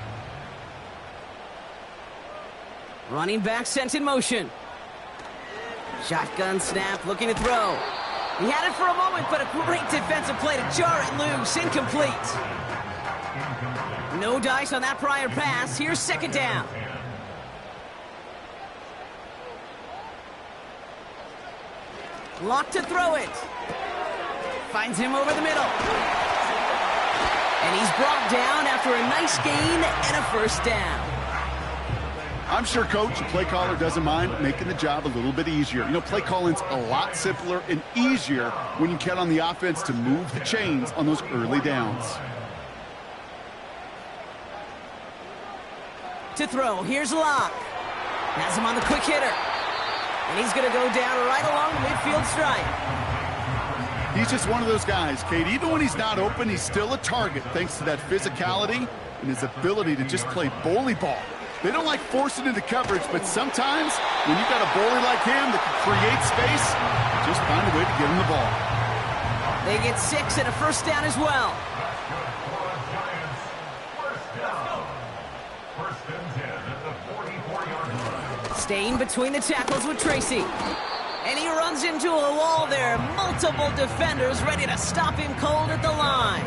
Running back sent in motion. Shotgun snap, looking to throw. He had it for a moment, but a great defensive play to jar it loose. Incomplete. No dice on that prior pass. Here's 2nd down. Locked to throw it. Finds him over the middle. And he's brought down after a nice gain and a 1st down. I'm sure, Coach, the play caller doesn't mind making the job a little bit easier. You know, play calling's a lot simpler and easier when you count on the offense to move the chains on those early downs. To throw, here's Locke. Has him on the quick hitter. And he's going to go down right along the midfield stripe. He's just one of those guys, Kate. Even when he's not open, he's still a target thanks to that physicality and his ability to just play bully ball. They don't like forcing into coverage, but sometimes when you've got a bully like him that can create space, just find a way to get him the ball. They get 6 and a 1st down as well. First and 10 at the 44-yard line. Staying between the tackles with Tracy. And he runs into a wall there. Multiple defenders ready to stop him cold at the line.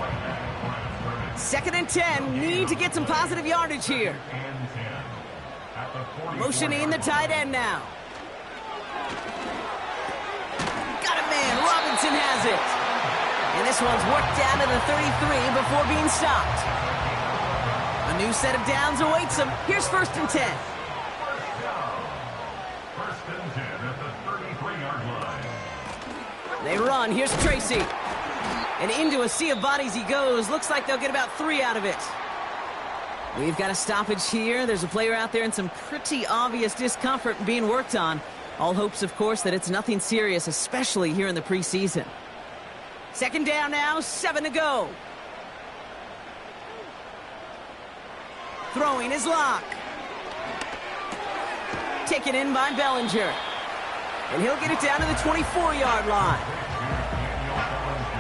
2nd and 10. Need to get some positive yardage here. Motioning the tight end now. Got a man. Robinson has it. And this one's worked down to the 33 before being stopped. A new set of downs awaits him. Here's 1st and 10. First and 10 at the 33-yard line. They run. Here's Tracy. And into a sea of bodies he goes. Looks like they'll get about 3 out of it. We've got a stoppage here. There's a player out there in some pretty obvious discomfort being worked on. All hopes, of course, that it's nothing serious, especially here in the preseason. 2nd down now, 7 to go. Throwing his lock. Taken in by Bellinger. And he'll get it down to the 24-yard line.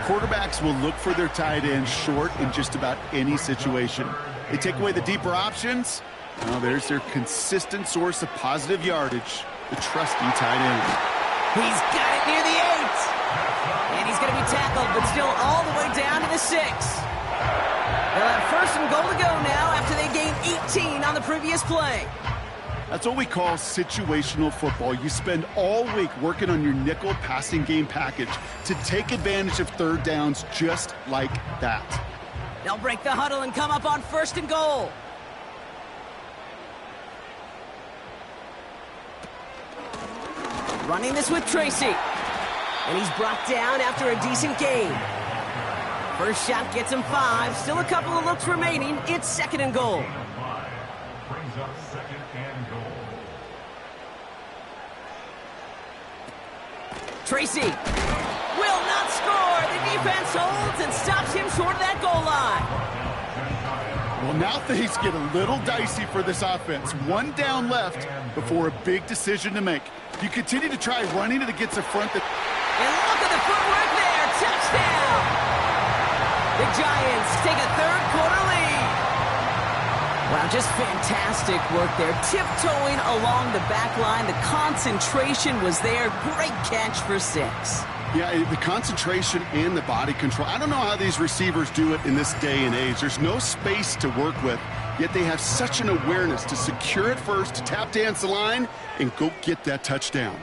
Quarterbacks will look for their tight end short in just about any situation. They take away the deeper options. Now there's their consistent source of positive yardage, the trusty tight end. He's got it near the 8. And he's going to be tackled, but still all the way down to the 6. They'll have 1st and goal to go now after they gained 18 on the previous play. That's what we call situational football. You spend all week working on your nickel passing game package to take advantage of 3rd downs just like that. They'll break the huddle and come up on 1st and goal. Running this with Tracy. And he's brought down after a decent gain. First shot gets him 5. Still a couple of looks remaining. It's 2nd and goal. Brings up 2nd and goal. Tracy will not score. The defense holds and stops him short of that goal line. Well, now things get a little dicey for this offense. 1 down left before a big decision to make. You continue to try running it against a front that... And look at the footwork there. Touchdown. The Giants take a 3rd quarter lead. Wow, just fantastic work there. Tiptoeing along the back line. The concentration was there. Great catch for 6. Yeah, the concentration and the body control. I don't know how these receivers do it in this day and age. There's no space to work with, yet they have such an awareness to secure it first, to tap dance the line, and go get that touchdown.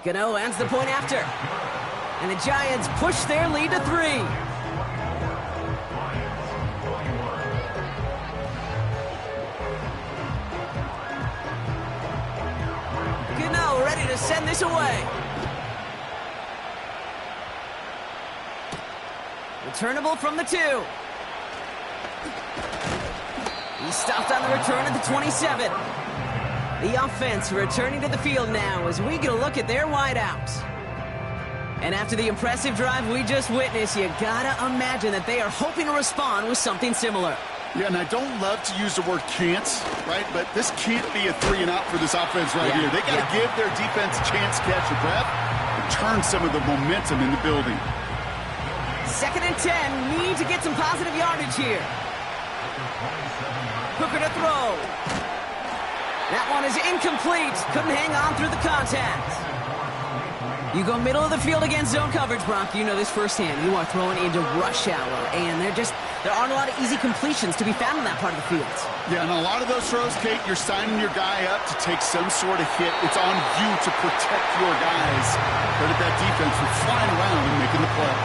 Gano ends the point after. And the Giants push their lead to 3. Gano ready to send this away. Returnable from the 2. He's stopped on the return at the 27. The offense returning to the field now as we get a look at their wideouts. And after the impressive drive we just witnessed, you gotta imagine that they are hoping to respond with something similar. Yeah, and I don't love to use the word can't, right? But this can't be a 3 and out for this offense right here. They gotta give their defense a chance to catch a breath and turn some of the momentum in the building. 2nd and 10, need to get some positive yardage here. Hooker to throw. That one is incomplete. Couldn't hang on through the contact. You go middle of the field against zone coverage, Brock. You know this firsthand. You are throwing into rush hour, and there aren't a lot of easy completions to be found in that part of the field. Yeah, and a lot of those throws, Kate, you're signing your guy up to take some sort of hit. It's on you to protect your guys. Credit that defense for flying around and making the play.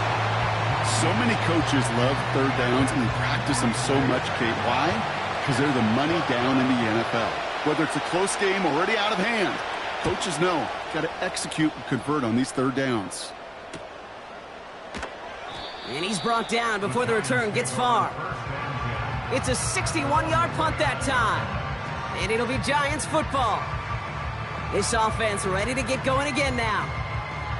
So many coaches love 3rd downs, and they practice them so much, Kate. Why? Because they're the money down in the NFL. Whether it's a close game already out of hand, coaches know, got to execute and convert on these 3rd downs. And he's brought down before the return gets far. It's a 61-yard punt that time. And it'll be Giants football. This offense ready to get going again now.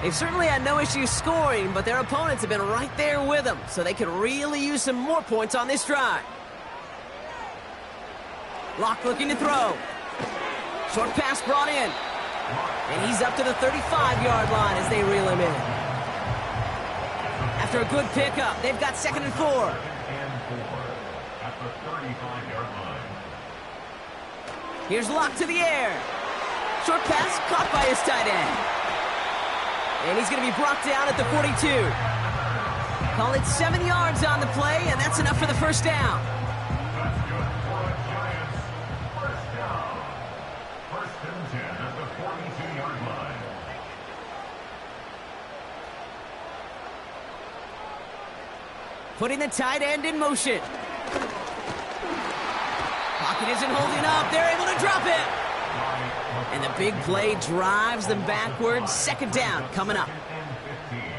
They've certainly had no issues scoring, but their opponents have been right there with them, so they could really use some more points on this drive. Locke looking to throw. Short pass brought in. And he's up to the 35-yard line as they reel him in. After a good pickup, they've got 2nd and 4. 35-yard line. Here's Locke to the air. Short pass caught by his tight end. And he's going to be brought down at the 42. Call it 7 yards on the play, and that's enough for the first down. That's good for the Giants. First down. First and 10 at the 42-yard line. Putting the tight end in motion. Pocket isn't holding up. They're able to drop it. And the big play drives them backwards. Second down coming up.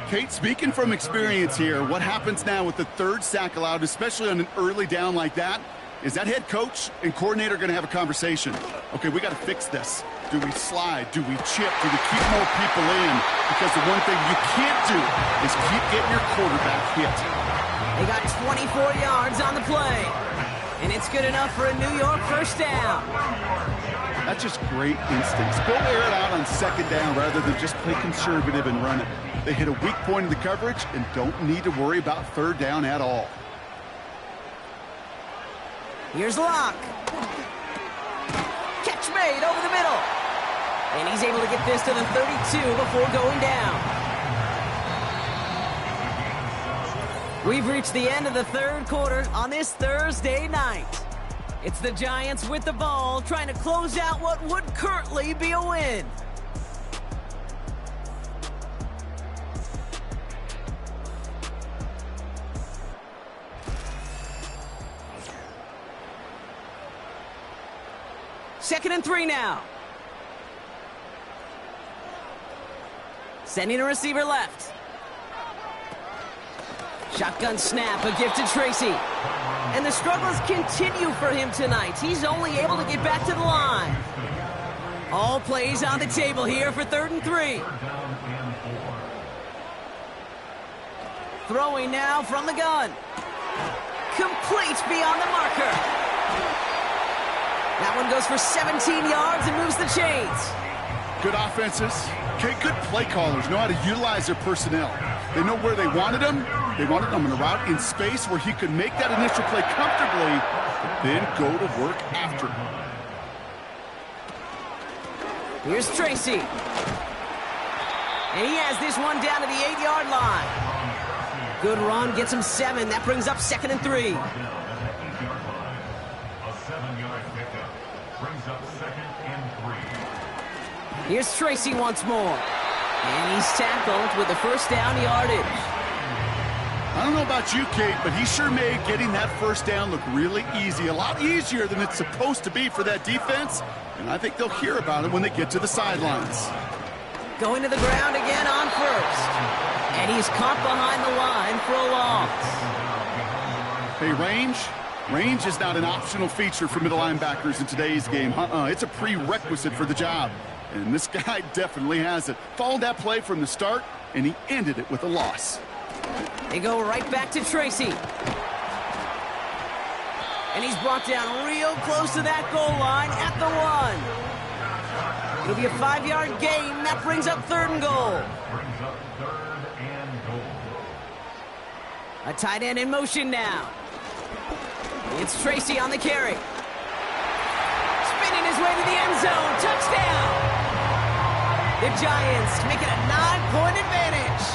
Kate, speaking from experience here, what happens now with the third sack allowed, especially on an early down like that, is that head coach and coordinator going to have a conversation. Okay, we got to fix this. Do we slide? Do we chip? Do we keep more people in? Because the one thing you can't do is keep getting your quarterback hit. They got 24 yards on the play. And it's good enough for a New York first down. That's just great instincts. Go air it out on second down rather than just play conservative and run it. They hit a weak point in the coverage and don't need to worry about third down at all. Here's Locke. Catch made over the middle. And he's able to get this to the 32 before going down. We've reached the end of the third quarter on this Thursday night. It's the Giants with the ball trying to close out what would currently be a win. Second and 3 now. Sending a receiver left. Shotgun snap, a gift to Tracy. And the struggles continue for him tonight. He's only able to get back to the line. All plays on the table here for 3rd and 3. Throwing now from the gun. Complete beyond the marker. That one goes for 17 yards and moves the chains. Good offenses. Okay, good play callers know how to utilize their personnel. They know where they wanted him. They wanted him in a route in space where he could make that initial play comfortably, then go to work after. Here's Tracy. And he has this one down to the 8-yard line. Good run, gets him 7. That brings up 2nd and 3. A 7-yard pickup brings up 2nd and 3. Here's Tracy once more. And he's tackled with the first down yardage. I don't know about you, Kate, but he sure made getting that first down look really easy. A lot easier than it's supposed to be for that defense. And I think they'll hear about it when they get to the sidelines. Going to the ground again on first. And he's caught behind the line for a loss. Hey, range is not an optional feature for middle linebackers in today's game. It's a prerequisite for the job. And this guy definitely has it. Followed that play from the start, and he ended it with a loss. They go right back to Tracy. And he's brought down real close to that goal line at the 1. It'll be a 5-yard gain. That brings up 3rd and goal. Brings up 3rd and goal. A tight end in motion now. It's Tracy on the carry. Spinning his way to the end zone. Touchdown! The Giants make it a 9-point advantage.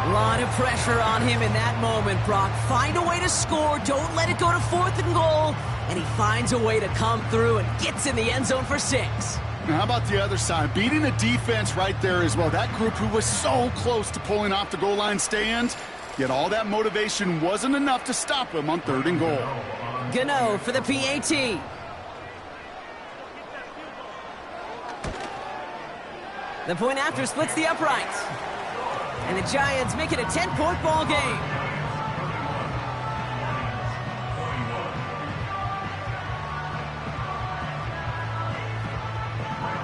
A lot of pressure on him in that moment, Brock. Find a way to score. Don't let it go to 4th and goal. And he finds a way to come through and gets in the end zone for 6. Now, how about the other side? Beating the defense right there as well. That group who was so close to pulling off the goal line stand, yet all that motivation wasn't enough to stop him on 3rd and goal. Gano for the PAT. The point after splits the uprights. And the Giants make it a 10-point ball game.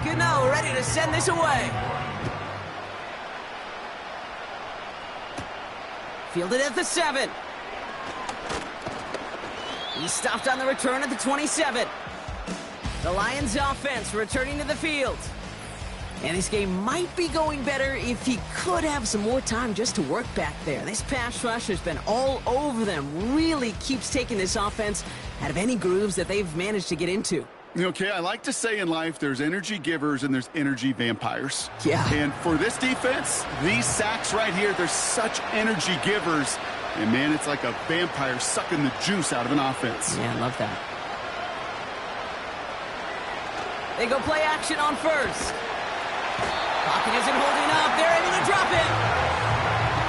Gano ready to send this away. Fielded at the 7. He stopped on the return at the 27. The Lions offense returning to the field. And this game might be going better if he could have some more time just to work back there. This pass rush has been all over them. Really keeps taking this offense out of any grooves that they've managed to get into. Okay, I like to say in life there's energy givers and there's energy vampires. Yeah. And for this defense, these sacks right here, they're such energy givers. And, man, it's like a vampire sucking the juice out of an offense. Yeah, I love that. They go play action on first. Pocket isn't holding up. They're able to drop it.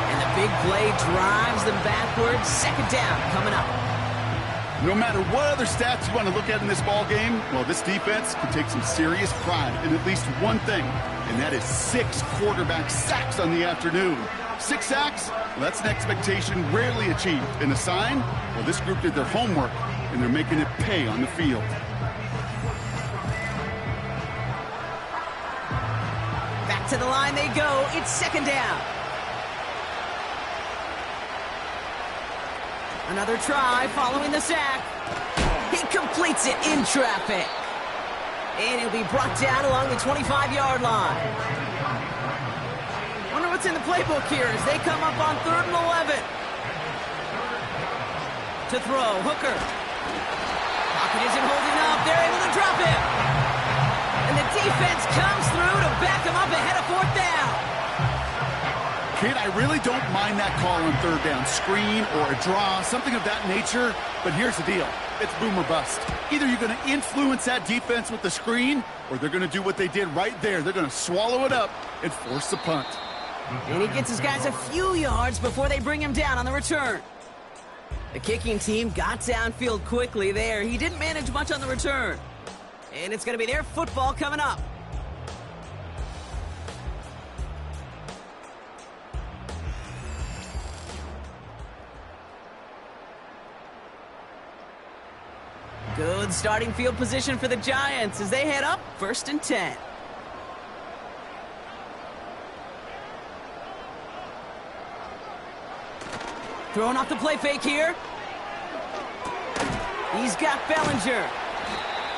And the big play drives them backwards. Second down coming up. No matter what other stats you want to look at in this ball game, well, this defense can take some serious pride in at least one thing, and that is 6 quarterback sacks on the afternoon. 6 sacks, well, that's an expectation rarely achieved. And a sign, well, this group did their homework, and they're making it pay on the field. Back to the line they go. It's second down. Another try following the sack. He completes it in traffic. And he'll be brought down along the 25-yard line. Wonder what's in the playbook here as they come up on 3rd and 11. To throw, Hooker. Pocket isn't holding up. They're able to drop it. And the defense comes through to back him up ahead of 4th down. Kid, I really don't mind that call on 3rd down. Screen or a draw, something of that nature. But here's the deal. It's boom or bust. Either you're going to influence that defense with the screen, or they're going to do what they did right there. They're going to swallow it up and force the punt. And he gets his guys a few yards before they bring him down on the return. The kicking team got downfield quickly there. He didn't manage much on the return. And it's going to be their football coming up. Good starting field position for the Giants as they head up 1st and 10. Throwing off the play fake here. He's got Bellinger.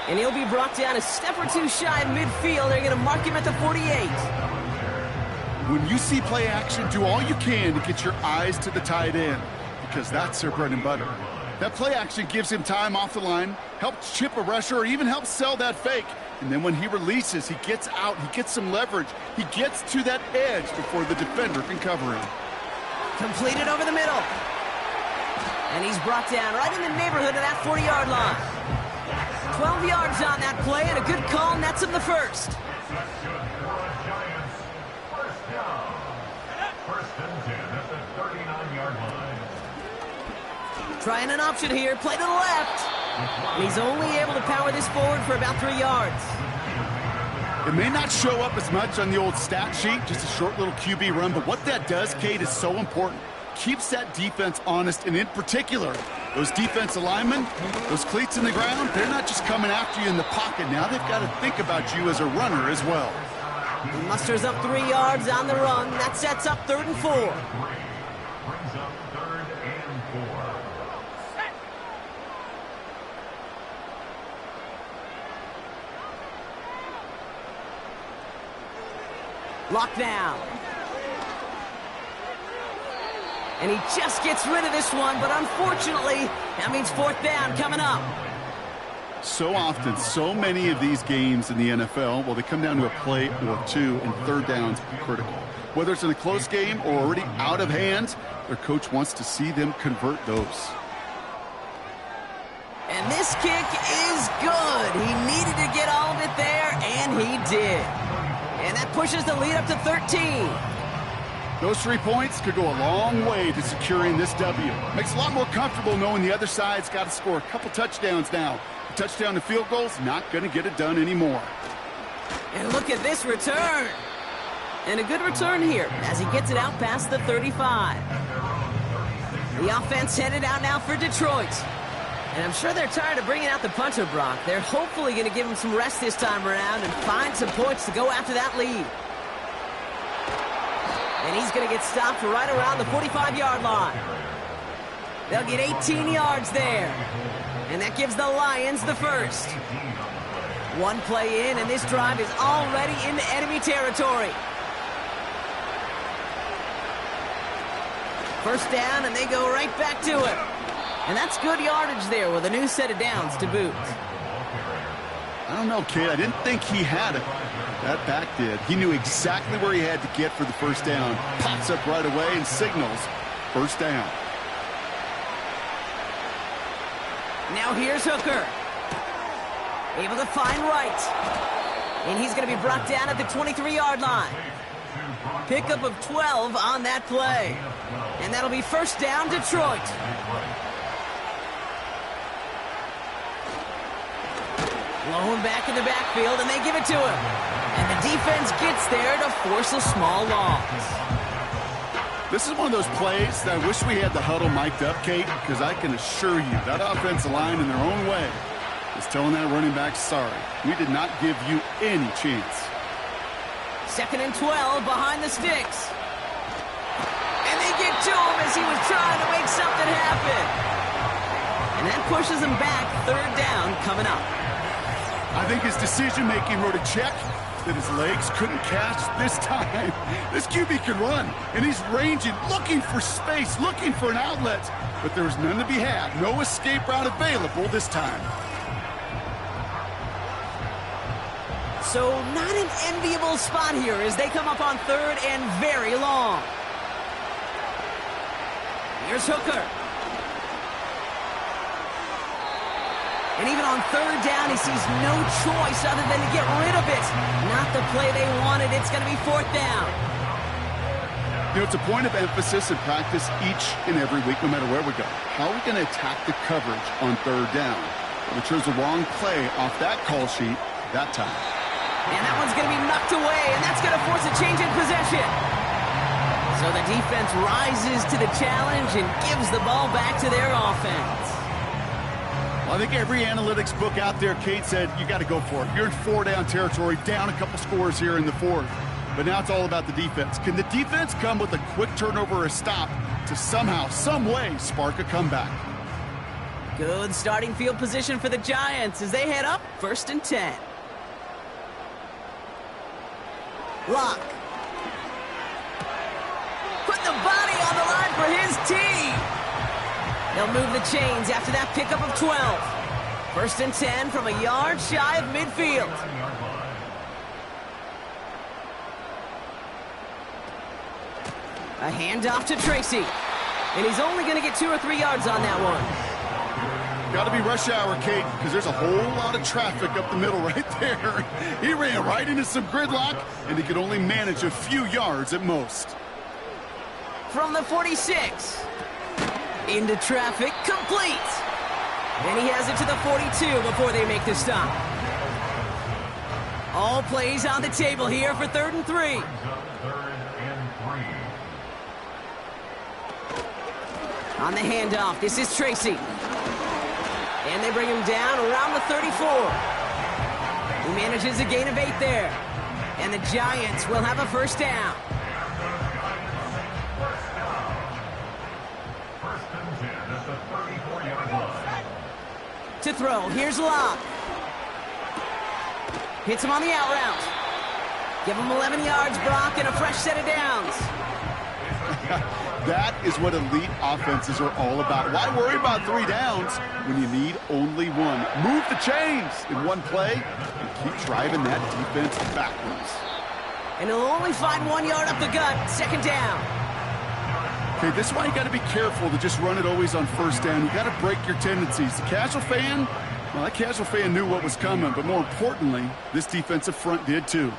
And he'll be brought down a step or two shy of midfield. They're going to mark him at the 48. When you see play action, do all you can to get your eyes to the tight end, because that's their bread and butter. That play action gives him time off the line, helps chip a rusher, or even helps sell that fake. And then when he releases, he gets out, he gets some leverage. He gets to that edge before the defender can cover him. Completed over the middle. And he's brought down right in the neighborhood of that 40-yard line. 12 yards on that play, and a good call nets him the first. Trying an option here, play to the left. And he's only able to power this forward for about 3 yards. It may not show up as much on the old stat sheet, just a short little QB run, but what that does, Kate, is so important. Keeps that defense honest, and in particular, those defensive linemen, those cleats in the ground, they're not just coming after you in the pocket. Now they've got to think about you as a runner as well. He musters up 3 yards on the run. That sets up 3rd and 4. Brings up 3rd and 4. Lockdown. And he just gets rid of this one, but unfortunately, that means 4th down coming up. So often, so many of these games in the NFL, well, they come down to a play or two, and 3rd downs are critical. Whether it's in a close game or already out of hand, their coach wants to see them convert those. And this kick is good. He needed to get all of it there, and he did. And that pushes the lead up to 13. Those 3 points could go a long way to securing this W. Makes it a lot more comfortable knowing the other side's got to score a couple touchdowns now. A touchdown to field goal's not going to get it done anymore. And look at this return. And a good return here as he gets it out past the 35. The offense headed out now for Detroit. And I'm sure they're tired of bringing out the punter, Brock. They're hopefully going to give him some rest this time around and find some points to go after that lead. And he's going to get stopped right around the 45-yard line. They'll get 18 yards there. And that gives the Lions the first. One play in, and this drive is already into enemy territory. First down, and they go right back to it. And that's good yardage there with a new set of downs to boot. I don't know, kid. I didn't think he had it. That back did. He knew exactly where he had to get for the first down. Pops up right away and signals first down. Now here's Hooker. Able to find Wright. And he's going to be brought down at the 23-yard line. Pickup of 12 on that play. And that'll be first down, Detroit. Blowing back in the backfield, and they give it to him. And the defense gets there to force a small loss. This is one of those plays that I wish we had the huddle mic'd up, Kate, because I can assure you that offensive line in their own way is telling that running back, sorry, we did not give you any chance. 2nd and 12 behind the sticks. And they get to him as he was trying to make something happen. And that pushes him back. Third down coming up. I think his decision-making wrote a check that his legs couldn't catch this time. This QB can run, and he's ranging, looking for space, looking for an outlet. But there was none to be had. No escape route available this time. So not an enviable spot here as they come up on third and very long. Here's Hooker. And even on third down, he sees no choice other than to get rid of it. Not the play they wanted. It's going to be fourth down. You know, it's a point of emphasis in practice each and every week, no matter where we go. How are we going to attack the coverage on third down? Well, we chose the wrong play off that call sheet that time. And that one's going to be knocked away, and that's going to force a change in possession. So the defense rises to the challenge and gives the ball back to their offense. Well, I think every analytics book out there, Kate, said you got to go for it. You're in four-down territory, down a couple scores here in the fourth. But now it's all about the defense. Can the defense come with a quick turnover or a stop to somehow, some way, spark a comeback? Good starting field position for the Giants as they head up 1st and 10. Lock. Put the body on the line for his team. They'll move the chains after that pickup of 12. 1st and 10 from a yard shy of midfield. A handoff to Tracy. And he's only going to get 2 or 3 yards on that one. Got to be rush hour, Kate, because there's a whole lot of traffic up the middle right there. He ran right into some gridlock, and he could only manage a few yards at most. From the 46. Into traffic, complete. And he has it to the 42 before they make the stop. All plays on the table here for 3rd and 3. On the handoff, this is Tracy. And they bring him down around the 34. He manages a gain of 8 there. And the Giants will have a first down. To throw, here's Locke. Hits him on the out route. Give him 11 yards, Brock, and a fresh set of downs. That is what elite offenses are all about. Why worry about 3 downs when you need only 1? Move the chains in one play and keep driving that defense backwards. And he'll only find 1 yard up the gut. 2nd down. Okay, this is why you got to be careful to just run it always on first down. You got to break your tendencies. The casual fan, well, that casual fan knew what was coming, but more importantly, this defensive front did too.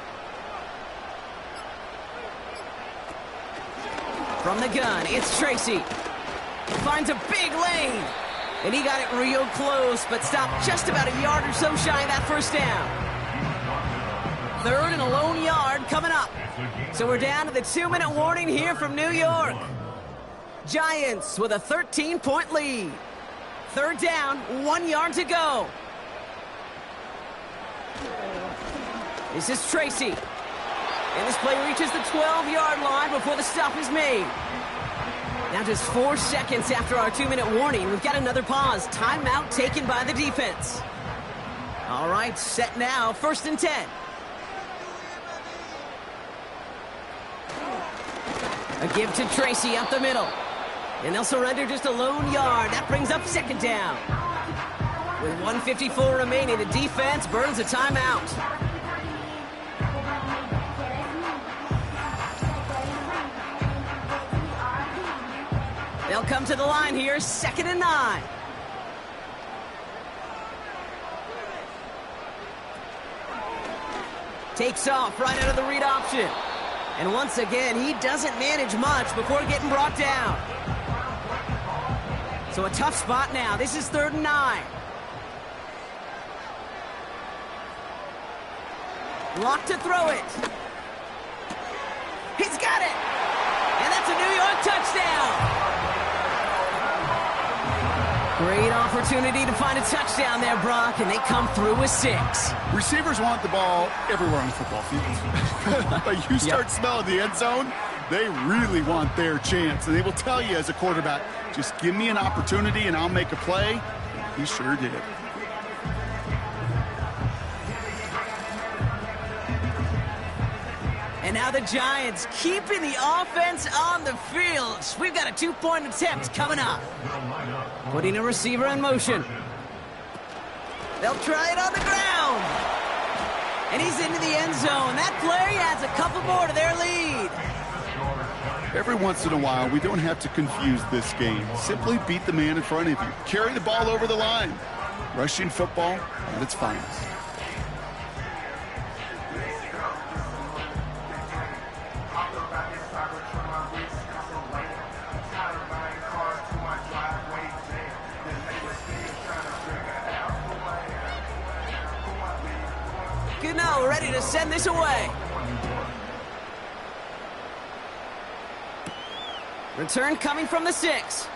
From the gun, it's Tracy. Finds a big lane. And he got it real close, but stopped just about a yard or so shy of that first down. 3rd and a lone yard coming up. So we're down to the 2-minute warning here from New York. Giants with a 13-point lead. 3rd down, 1 yard to go. This is Tracy. And this play reaches the 12-yard line before the stop is made. Now just 4 seconds after our 2-minute warning, we've got another pause. Timeout taken by the defense. All right, set now, 1st and 10. A give to Tracy up the middle. And they'll surrender just a lone yard. That brings up 2nd down. With 1:54 remaining, the defense burns a timeout. They'll come to the line here, 2nd and 9. Takes off right out of the read option. And once again, he doesn't manage much before getting brought down. So a tough spot now. This is 3rd and 9. Lock to throw it. He's got it. And that's a New York touchdown. Great opportunity to find a touchdown there, Brock, and they come through with 6. Receivers want the ball everywhere on the football field. But you start smelling the end zone, they really want their chance. And they will tell you as a quarterback, just give me an opportunity and I'll make a play. He sure did. And now the Giants keeping the offense on the field. We've got a 2-point attempt coming up. Putting a receiver in motion. They'll try it on the ground. And he's into the end zone. That play adds a couple more to their lead. Every once in a while, we don't have to confuse this game. Simply beat the man in front of you. Carry the ball over the line. Rushing football at its finest. Gano ready to send this away. Return coming from the 6.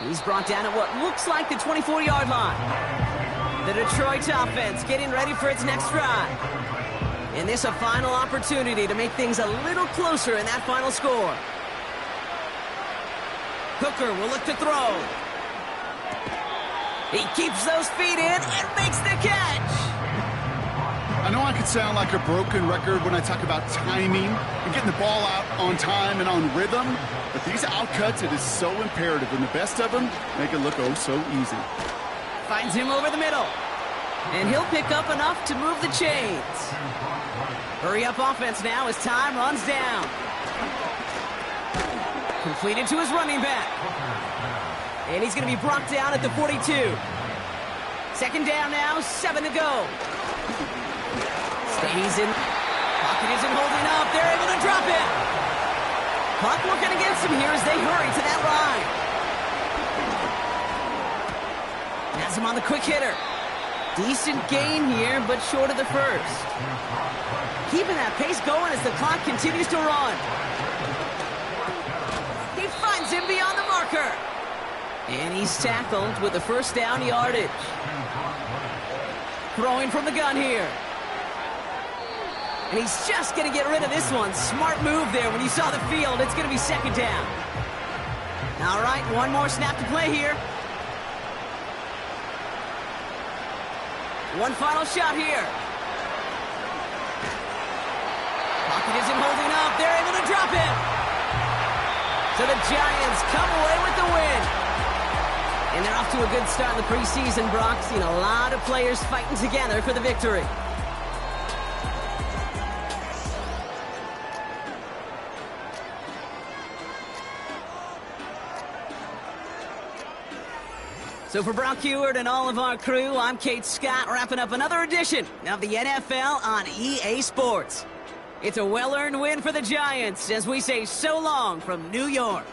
He's brought down at what looks like the 24-yard line. The Detroit offense getting ready for its next drive. And this a final opportunity to make things a little closer in that final score. Hooker will look to throw. He keeps those feet in and makes the catch. I know I could sound like a broken record when I talk about timing and getting the ball out on time and on rhythm, but these outcuts, it is so imperative, and the best of them make it look oh so easy. Finds him over the middle, and he'll pick up enough to move the chains. Hurry up offense now as time runs down. Completed to his running back. And he's going to be brought down at the 42. 2nd down now, 7 to go. Stays in. Pocket isn't holding up. They're able to drop it. Clock working against him here as they hurry to that line. Has him on the quick hitter. Decent gain here, but short of the first. Keeping that pace going as the clock continues to run. He finds him beyond the marker. And he's tackled with the 1st down yardage. Throwing from the gun here. And he's just going to get rid of this one. Smart move there when you saw the field. It's going to be 2nd down. All right, one more snap to play here. One final shot here. Pocket isn't holding up. They're able to drop it. So the Giants come away with the win. And they're off to a good start in the preseason, Brock. Seen a lot of players fighting together for the victory. So for Brock Heward and all of our crew, I'm Kate Scott, wrapping up another edition of the NFL on EA Sports. It's a well-earned win for the Giants as we say so long from New York.